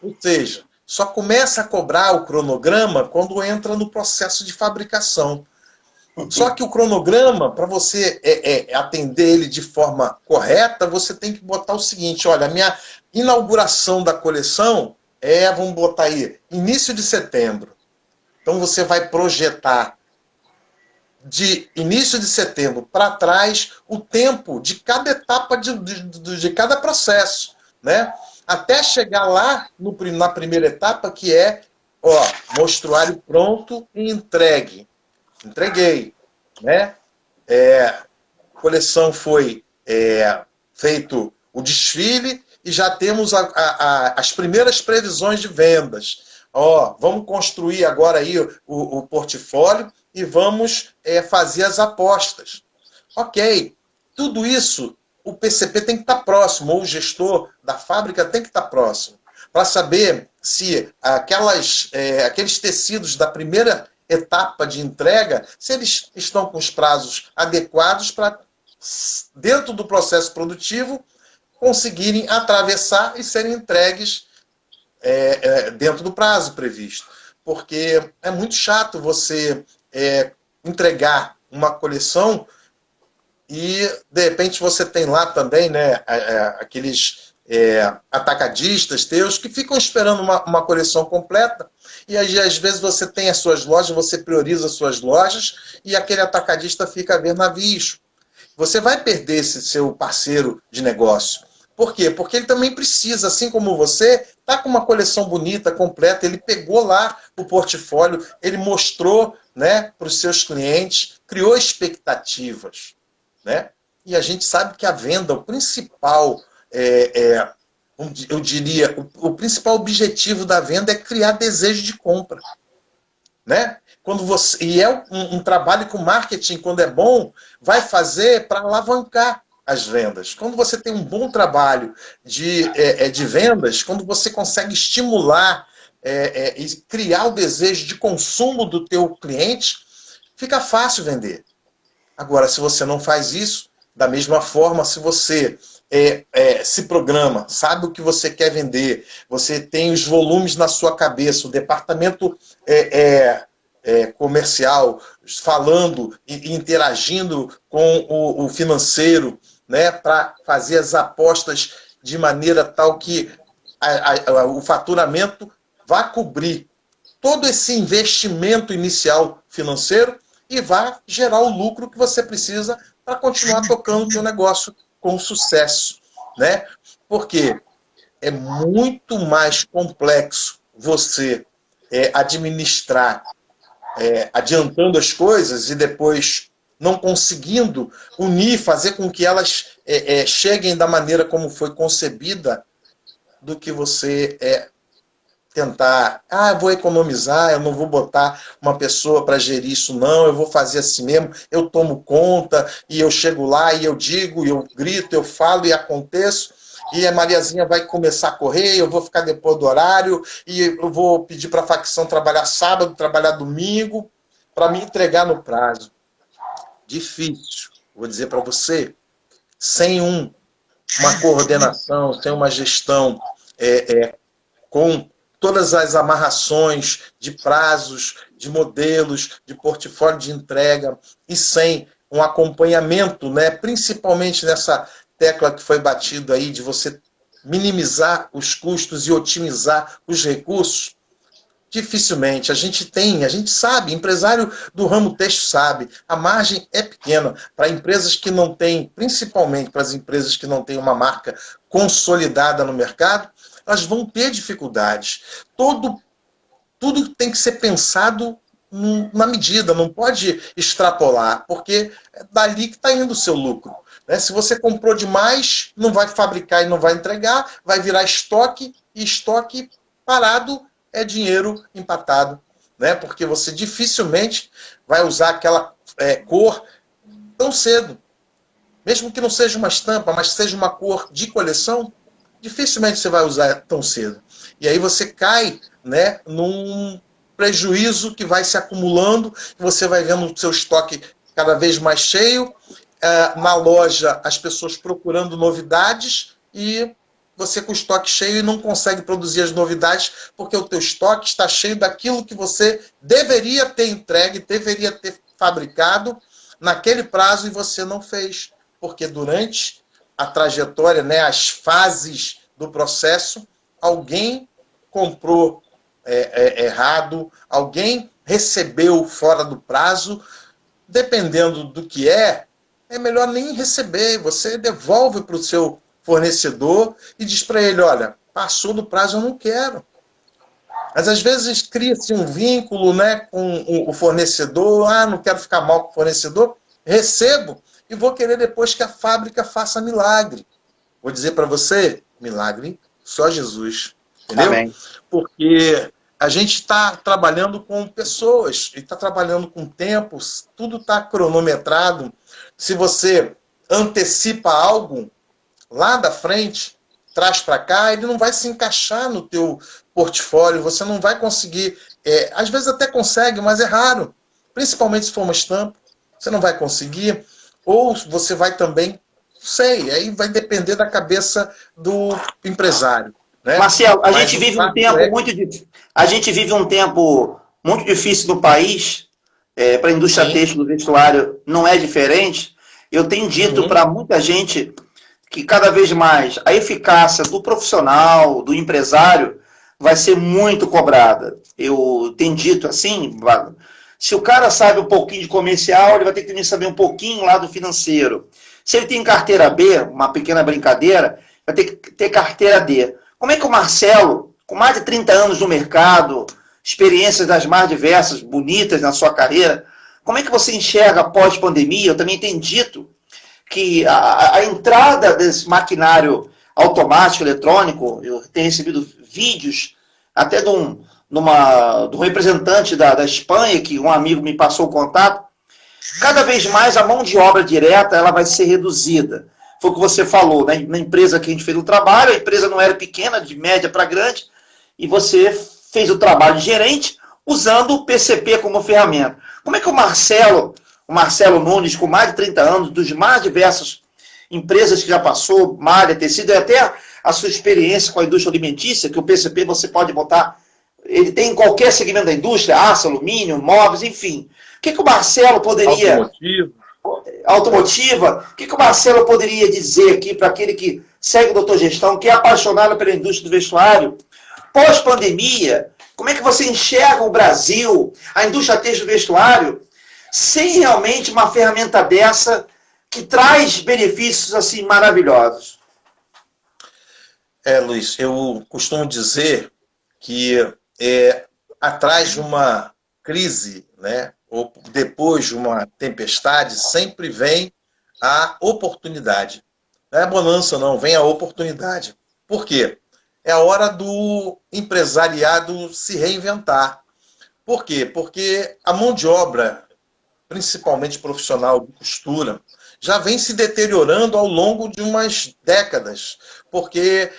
Ou seja, só começa a cobrar o cronograma quando entra no processo de fabricação. Só que o cronograma, para você atender ele de forma correta, você tem que botar o seguinte, olha, a minha inauguração da coleção vamos botar aí, início de setembro. Então você vai projetar de início de setembro para trás o tempo de cada etapa de cada processo, né? Até chegar lá na primeira etapa, que é mostruário pronto e entregue. Entreguei, né? A coleção foi feito o desfile e já temos as primeiras previsões de vendas. Vamos construir agora aí o portfólio e vamos fazer as apostas. Ok, tudo isso o PCP tem que estar próximo, ou o gestor da fábrica tem que estar próximo, para saber se aqueles tecidos da primeira etapa de entrega, se eles estão com os prazos adequados para, dentro do processo produtivo, conseguirem atravessar e serem entregues dentro do prazo previsto. Porque é muito chato você entregar uma coleção e, de repente, você tem lá também, né, aqueles atacadistas teus que ficam esperando uma coleção completa, e aí, às vezes, você tem as suas lojas, você prioriza as suas lojas, e aquele atacadista fica a ver navios. Você vai perder esse seu parceiro de negócio. Por quê? Porque ele também precisa, assim como você, tá com uma coleção bonita, completa, ele pegou lá o portfólio, ele mostrou, né, para os seus clientes, criou expectativas, né? E a gente sabe que a venda, o principal, eu diria, o principal objetivo da venda é criar desejo de compra, né? E um trabalho com marketing, quando é bom, vai fazer para alavancar as vendas. Quando você tem um bom trabalho de vendas, quando você consegue estimular e criar o desejo de consumo do teu cliente, fica fácil vender. Agora, se você não faz isso, da mesma forma, se você se programa, sabe o que você quer vender, você tem os volumes na sua cabeça, o departamento comercial falando e interagindo com o financeiro, né, para fazer as apostas de maneira tal que o faturamento vá cobrir todo esse investimento inicial financeiro e vá gerar o lucro que você precisa para continuar tocando o seu negócio com sucesso, né? Porque é muito mais complexo você administrar adiantando as coisas e depois não conseguindo unir, fazer com que elas cheguem da maneira como foi concebida, do que você tentar, eu vou economizar, eu não vou botar uma pessoa para gerir isso não, eu vou fazer assim mesmo, eu tomo conta, e eu chego lá, e eu digo, eu grito, eu falo e aconteço, e a Mariazinha vai começar a correr, eu vou ficar depois do horário, e eu vou pedir para a facção trabalhar sábado, trabalhar domingo, para me entregar no prazo. Difícil, vou dizer para você, sem uma coordenação, sem uma gestão com todas as amarrações de prazos, de modelos, de portfólio de entrega, e sem um acompanhamento, né, principalmente nessa tecla que foi batida aí, de você minimizar os custos e otimizar os recursos, dificilmente. A gente sabe, empresário do ramo têxtil sabe, a margem é pequena. Para empresas que não têm, principalmente para as empresas que não têm uma marca consolidada no mercado, elas vão ter dificuldades. Tudo tem que ser pensado na medida, não pode extrapolar, porque é dali que está indo o seu lucro. Né? Se você comprou demais, não vai fabricar e não vai entregar, vai virar estoque, e estoque parado é dinheiro empatado. Né? Porque você dificilmente vai usar aquela cor tão cedo. Mesmo que não seja uma estampa, mas seja uma cor de coleção, dificilmente você vai usar tão cedo. E aí você cai, né, num prejuízo que vai se acumulando, você vai vendo o seu estoque cada vez mais cheio, na loja as pessoas procurando novidades e você com o estoque cheio e não consegue produzir as novidades porque o teu estoque está cheio daquilo que você deveria ter entregue, deveria ter fabricado naquele prazo e você não fez. Porque durante a trajetória, né, as fases do processo, alguém comprou errado, alguém recebeu fora do prazo, dependendo do que é melhor nem receber, você devolve para o seu fornecedor e diz para ele, olha, passou do prazo, eu não quero. Mas às vezes cria-se um vínculo, né, com o fornecedor, não quero ficar mal com o fornecedor, recebo e vou querer depois que a fábrica faça milagre. Vou dizer para você, milagre só Jesus. Entendeu? Amém. Porque a gente está trabalhando com pessoas, e está trabalhando com tempos, tudo está cronometrado. Se você antecipa algo lá da frente, traz para cá, ele não vai se encaixar no teu portfólio, você não vai conseguir, às vezes até consegue, mas é raro, principalmente se for uma estampa, você não vai conseguir, ou você vai também, não sei, aí vai depender da cabeça do empresário. Né? Marcelo, a Mas gente vive o um fato tempo é muito difícil. A gente vive um tempo muito difícil no país. Para a indústria Sim. têxtil do vestuário não é diferente. Eu tenho dito para muita gente que cada vez mais a eficácia do profissional, do empresário, vai ser muito cobrada. Eu tenho dito assim, se o cara sabe um pouquinho de comercial, ele vai ter que também saber um pouquinho lá do financeiro. Se ele tem carteira B, uma pequena brincadeira, vai ter que ter carteira D. Como é que o Marcelo, com mais de 30 anos no mercado, experiências das mais diversas, bonitas na sua carreira, como é que você enxerga pós-pandemia? Eu também tenho dito que a entrada desse maquinário automático, eletrônico, eu tenho recebido vídeos até de um representante da Espanha, que um amigo me passou o contato, cada vez mais a mão de obra direta ela vai ser reduzida. Foi o que você falou, né? Na empresa que a gente fez o trabalho, a empresa não era pequena, de média para grande, e você fez o trabalho de gerente usando o PCP como ferramenta. Como é que o Marcelo Nunes, com mais de 30 anos, dos mais diversas empresas que já passou, malha, tecido, e até a sua experiência com a indústria alimentícia, que o PCP você pode botar, ele tem em qualquer segmento da indústria, aço, alumínio, móveis, enfim. O que o Marcelo poderia... Automotiva. O que o Marcelo poderia dizer aqui para aquele que segue o Doutor Gestão, que é apaixonado pela indústria do vestuário, pós-pandemia, como é que você enxerga o Brasil, a indústria têxtil do vestuário, sem realmente uma ferramenta dessa que traz benefícios assim maravilhosos? Luiz, eu costumo dizer que atrás de uma crise, né, ou depois de uma tempestade, sempre vem a oportunidade. Não é a bonança, não, vem a oportunidade. Por quê? É a hora do empresariado se reinventar. Por quê? Porque a mão de obra, principalmente profissional de costura, já vem se deteriorando ao longo de umas décadas. Porque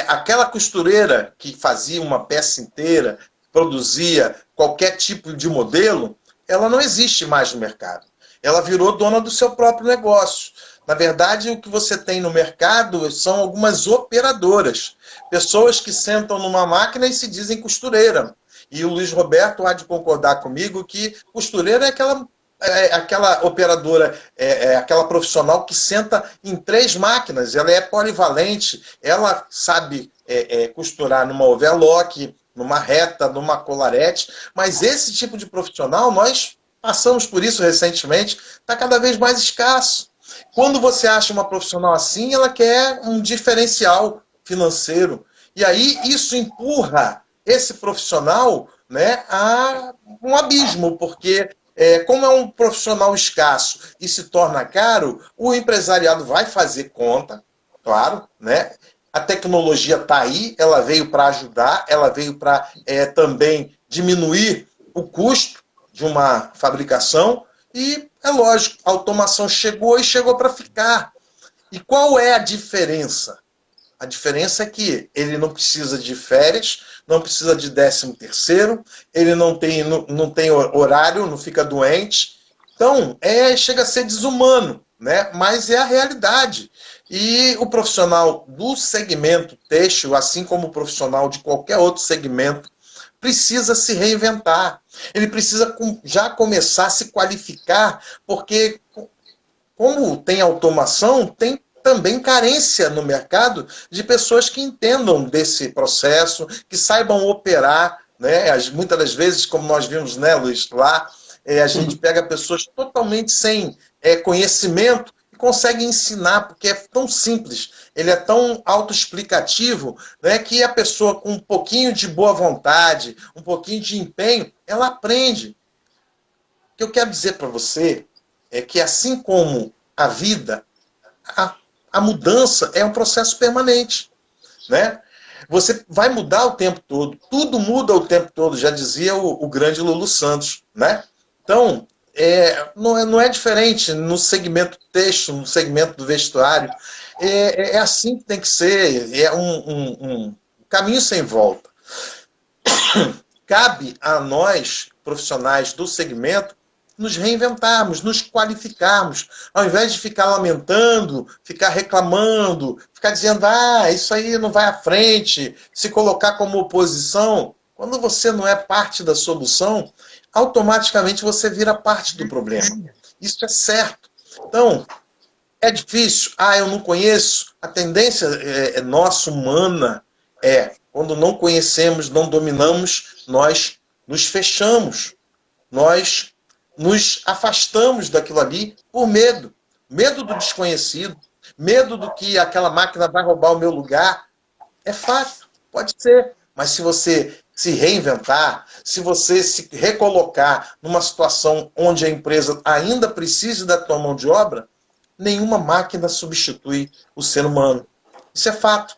aquela costureira que fazia uma peça inteira, produzia qualquer tipo de modelo, ela não existe mais no mercado. Ela virou dona do seu próprio negócio. Na verdade, o que você tem no mercado são algumas operadoras. Pessoas que sentam numa máquina e se dizem costureira. E o Luiz Roberto há de concordar comigo que costureira é aquela operadora, aquela profissional que senta em 3 máquinas. Ela é polivalente, ela sabe costurar numa overlock, numa reta, numa colarete, mas esse tipo de profissional, nós passamos por isso recentemente, está cada vez mais escasso. Quando você acha uma profissional assim, ela quer um diferencial financeiro. E aí isso empurra esse profissional, né, a um abismo, porque como é um profissional escasso e se torna caro, o empresariado vai fazer conta, claro, né? A tecnologia está aí, ela veio para ajudar, ela veio para também diminuir o custo de uma fabricação e, é lógico, a automação chegou e chegou para ficar. E qual é a diferença? A diferença é que ele não precisa de férias, não precisa de 13º, ele não tem horário, não fica doente. Então, chega a ser desumano, né? Mas é a realidade. E o profissional do segmento têxtil, assim como o profissional de qualquer outro segmento, precisa se reinventar. Ele precisa já começar a se qualificar, porque como tem automação, tem também carência no mercado de pessoas que entendam desse processo, que saibam operar, né? Muitas das vezes, como nós vimos, né, Luiz, lá, a gente pega pessoas totalmente sem conhecimento e consegue ensinar, porque é tão simples, ele é tão autoexplicativo, né, que a pessoa com um pouquinho de boa vontade, um pouquinho de empenho, ela aprende. O que eu quero dizer para você é que, assim como a vida, a mudança é um processo permanente, né? Você vai mudar o tempo todo, tudo muda o tempo todo, já dizia o grande Lulu Santos, né? Então, não é diferente no segmento têxtil, no segmento do vestuário. É assim que tem que ser, é um caminho sem volta. Cabe a nós, profissionais do segmento, nos reinventarmos, nos qualificarmos, ao invés de ficar lamentando, ficar reclamando, ficar dizendo, isso aí não vai à frente, se colocar como oposição. Quando você não é parte da solução, automaticamente você vira parte do problema. Isso é certo. Então, é difícil. Eu não conheço. A tendência nossa, humana, quando não conhecemos, não dominamos, nós nos fechamos. Nós nos afastamos daquilo ali por medo. Medo do desconhecido, medo do que aquela máquina vai roubar o meu lugar. É fato, pode ser. Mas se você se reinventar, se você se recolocar numa situação onde a empresa ainda precisa da tua mão de obra, nenhuma máquina substitui o ser humano. Isso é fato.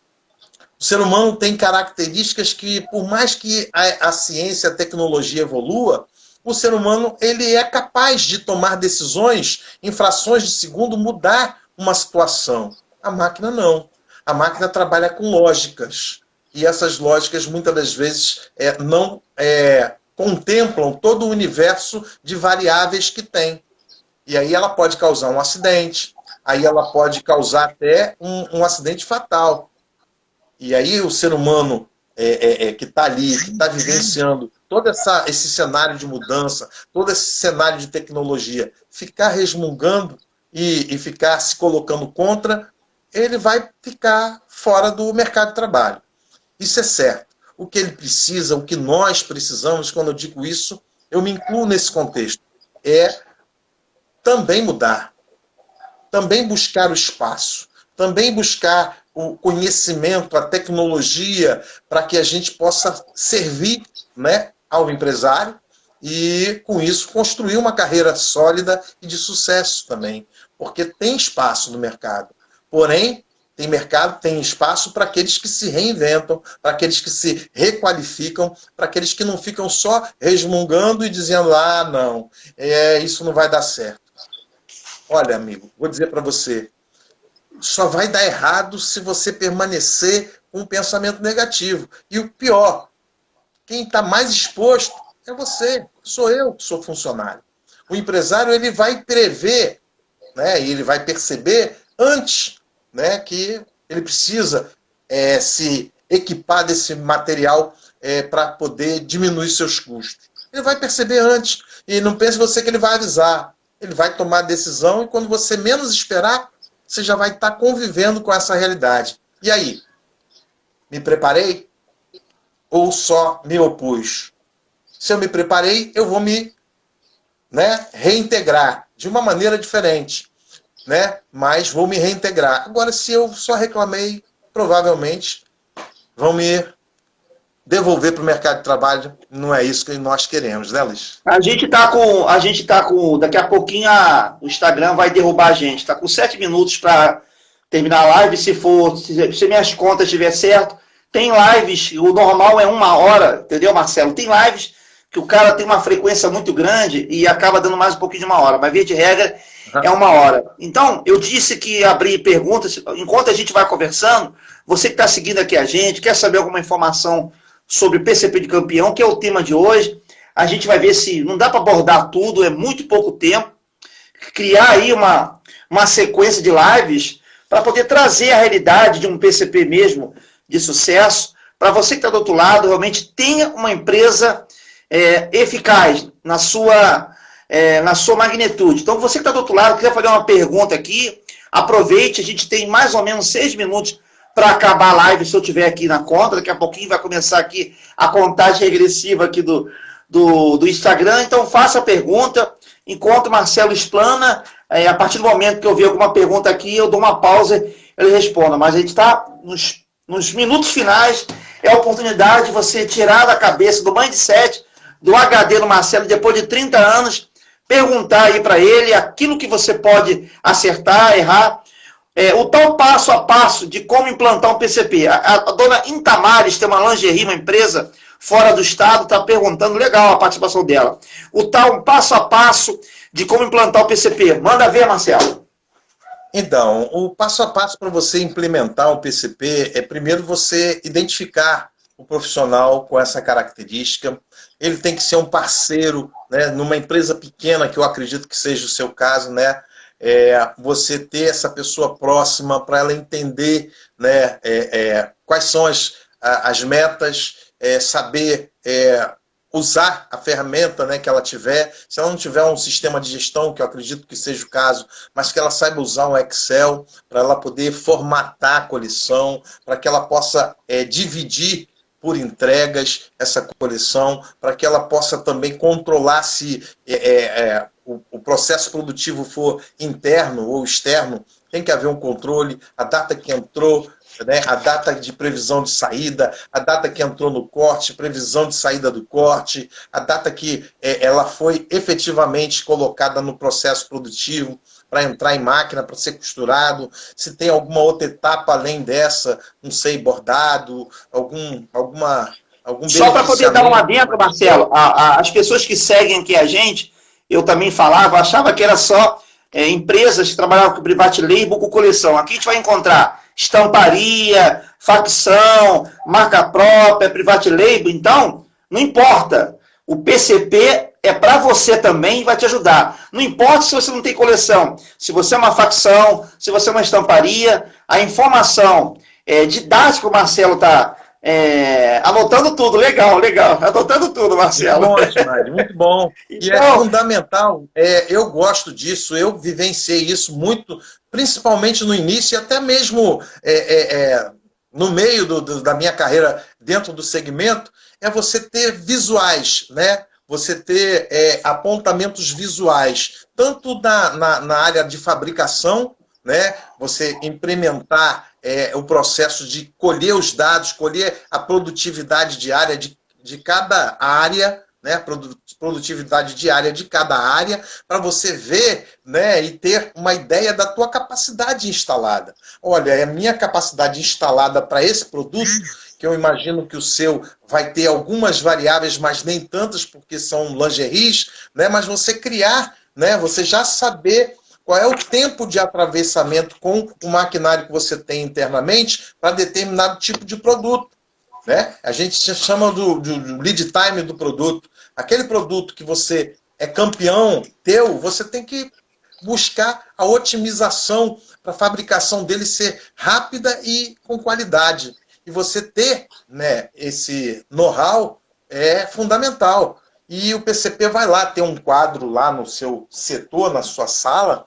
O ser humano tem características que, por mais que a ciência, a tecnologia evolua, o ser humano ele é capaz de tomar decisões em frações de segundo, mudar uma situação. A máquina não. A máquina trabalha com lógicas. E essas lógicas, muitas das vezes, não contemplam todo o universo de variáveis que tem. E aí ela pode causar um acidente, aí ela pode causar até um acidente fatal. E aí o ser humano que está ali, que está vivenciando todo esse cenário de mudança, todo esse cenário de tecnologia, ficar resmungando e ficar se colocando contra, ele vai ficar fora do mercado de trabalho. Isso é certo. O que ele precisa, o que nós precisamos, quando eu digo isso, eu me incluo nesse contexto, é também mudar, também buscar o espaço, também buscar o conhecimento, a tecnologia, para que a gente possa servir, né, ao empresário e, com isso, construir uma carreira sólida e de sucesso também. Porque tem espaço no mercado. Porém, tem mercado, tem espaço para aqueles que se reinventam, para aqueles que se requalificam, para aqueles que não ficam só resmungando e dizendo, não, isso não vai dar certo. Olha, amigo, vou dizer para você, só vai dar errado se você permanecer com um pensamento negativo. E o pior, quem está mais exposto é você, sou eu que sou funcionário. O empresário ele vai prever, né, e ele vai perceber antes, né, que ele precisa se equipar desse material para poder diminuir seus custos. Ele vai perceber antes. E não pense você que ele vai avisar. Ele vai tomar a decisão e quando você menos esperar, você já vai estar convivendo com essa realidade. E aí? Me preparei? Ou só me opus? Se eu me preparei, eu vou me reintegrar de uma maneira diferente. Mas vou me reintegrar. Agora, se eu só reclamei, provavelmente vão me devolver para o mercado de trabalho. Não é isso que nós queremos, né, Luiz? A gente tá com, daqui a pouquinho o Instagram vai derrubar a gente. Está com 7 minutos para terminar a live. Se minhas contas estiver certo, tem lives, o normal é 1 hora, entendeu, Marcelo? Tem lives que o cara tem uma frequência muito grande e acaba dando mais um pouquinho de 1 hora. Mas, via de regra, é 1 hora. Então, eu disse que ia abrir perguntas. Enquanto a gente vai conversando, você que está seguindo aqui a gente, quer saber alguma informação sobre o PCP de Campeão, que é o tema de hoje, a gente vai ver se não dá para abordar tudo, é muito pouco tempo. Criar aí uma sequência de lives para poder trazer a realidade de um PCP mesmo de sucesso, para você que está do outro lado, realmente tenha uma empresa eficaz na sua magnitude. Então, você que está do outro lado, quiser fazer uma pergunta aqui, aproveite, a gente tem mais ou menos 6 minutos para acabar a live, se eu tiver aqui na conta, daqui a pouquinho vai começar aqui a contagem regressiva aqui do Instagram, então faça a pergunta, enquanto o Marcelo explana, a partir do momento que eu ver alguma pergunta aqui, eu dou uma pausa e ele responda, mas a gente está nos minutos finais, é a oportunidade de você tirar da cabeça, do mindset, do HD do Marcelo, depois de 30 anos, perguntar aí para ele aquilo que você pode acertar, errar, o tal passo a passo de como implantar um PCP. A dona Intamares tem uma lingerie, uma empresa fora do estado, está perguntando, legal a participação dela. O tal passo a passo de como implantar o PCP. Manda ver, Marcelo. Então, o passo a passo para você implementar um PCP é primeiro você identificar o profissional com essa característica. Ele tem que ser um parceiro, né, numa empresa pequena, que eu acredito que seja o seu caso, né? Você ter essa pessoa próxima para ela entender, né, quais são as metas, saber usar a ferramenta, né, que ela tiver. Se ela não tiver um sistema de gestão, que eu acredito que seja o caso, mas que ela saiba usar um Excel para ela poder formatar a coleção, para que ela possa dividir por entregas essa coleção, para que ela possa também controlar se o processo produtivo for interno ou externo. Tem que haver um controle, a data que entrou, né, a data de previsão de saída, a data que entrou no corte, previsão de saída do corte, a data que ela foi efetivamente colocada no processo produtivo para entrar em máquina, para ser costurado, se tem alguma outra etapa além dessa, não sei, bordado, algum Só para poder dar um adentro, Marcelo, as pessoas que seguem aqui a gente, eu também falava, achava que era só empresas que trabalhavam com private label, com coleção. Aqui a gente vai encontrar estamparia, facção, marca própria, private label. Então, não importa. O PCP é para você também e vai te ajudar. Não importa se você não tem coleção, se você é uma facção, se você é uma estamparia, a informação didática, o Marcelo está anotando tudo. Legal, anotando tudo, Marcelo. Muito bom, Edmar, muito bom. Então, e é fundamental, eu gosto disso, eu vivenciei isso muito, principalmente no início, e até mesmo no meio da minha carreira dentro do segmento, é você ter visuais, né? Você ter apontamentos visuais, tanto na área de fabricação, né? Você implementar o processo de colher os dados, colher a produtividade diária de cada área, né? Produtividade diária de cada área, para você ver, né, e ter uma ideia da tua capacidade instalada. Olha, a minha capacidade instalada para esse produto, que eu imagino que o seu vai ter algumas variáveis, mas nem tantas, porque são lingeries, né? Mas você criar, né, você já saber qual é o tempo de atravessamento com o maquinário que você tem internamente para determinado tipo de produto, né? A gente chama do lead time do produto. Aquele produto que você é campeão teu, você tem que buscar a otimização para a fabricação dele ser rápida e com qualidade. E você ter, né, esse know-how é fundamental. E o PCP vai lá ter um quadro lá no seu setor, na sua sala,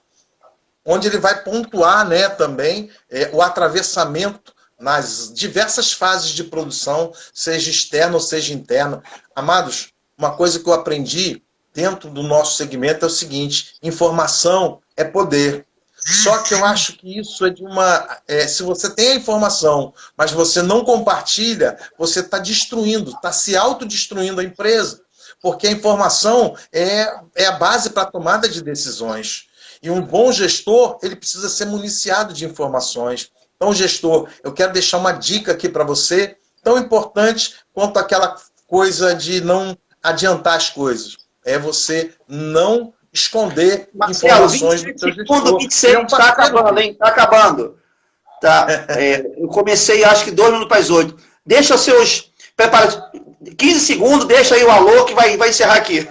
onde ele vai pontuar, né, também o atravessamento nas diversas fases de produção, seja externa ou seja interna. Amados, uma coisa que eu aprendi dentro do nosso segmento é o seguinte: informação é poder. Só que eu acho que isso é de uma... se você tem a informação, mas você não compartilha, você está destruindo, está se autodestruindo a empresa. Porque a informação é a base para a tomada de decisões. E um bom gestor, ele precisa ser municiado de informações. Então, gestor, eu quero deixar uma dica aqui para você, tão importante quanto aquela coisa de não adiantar as coisas. É você não esconder Marcelo, informações do 27 seu segundos, gestor. 26, Ele é um está parceiro acabando, hein? Está acabando. Tá. Eu comecei, acho que 2 minutos para as 8. Deixa seus... Prepara 15 segundos, deixa aí o alô que vai encerrar aqui.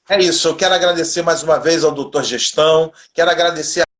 É isso, eu quero agradecer mais uma vez ao Doutor Gestão, quero agradecer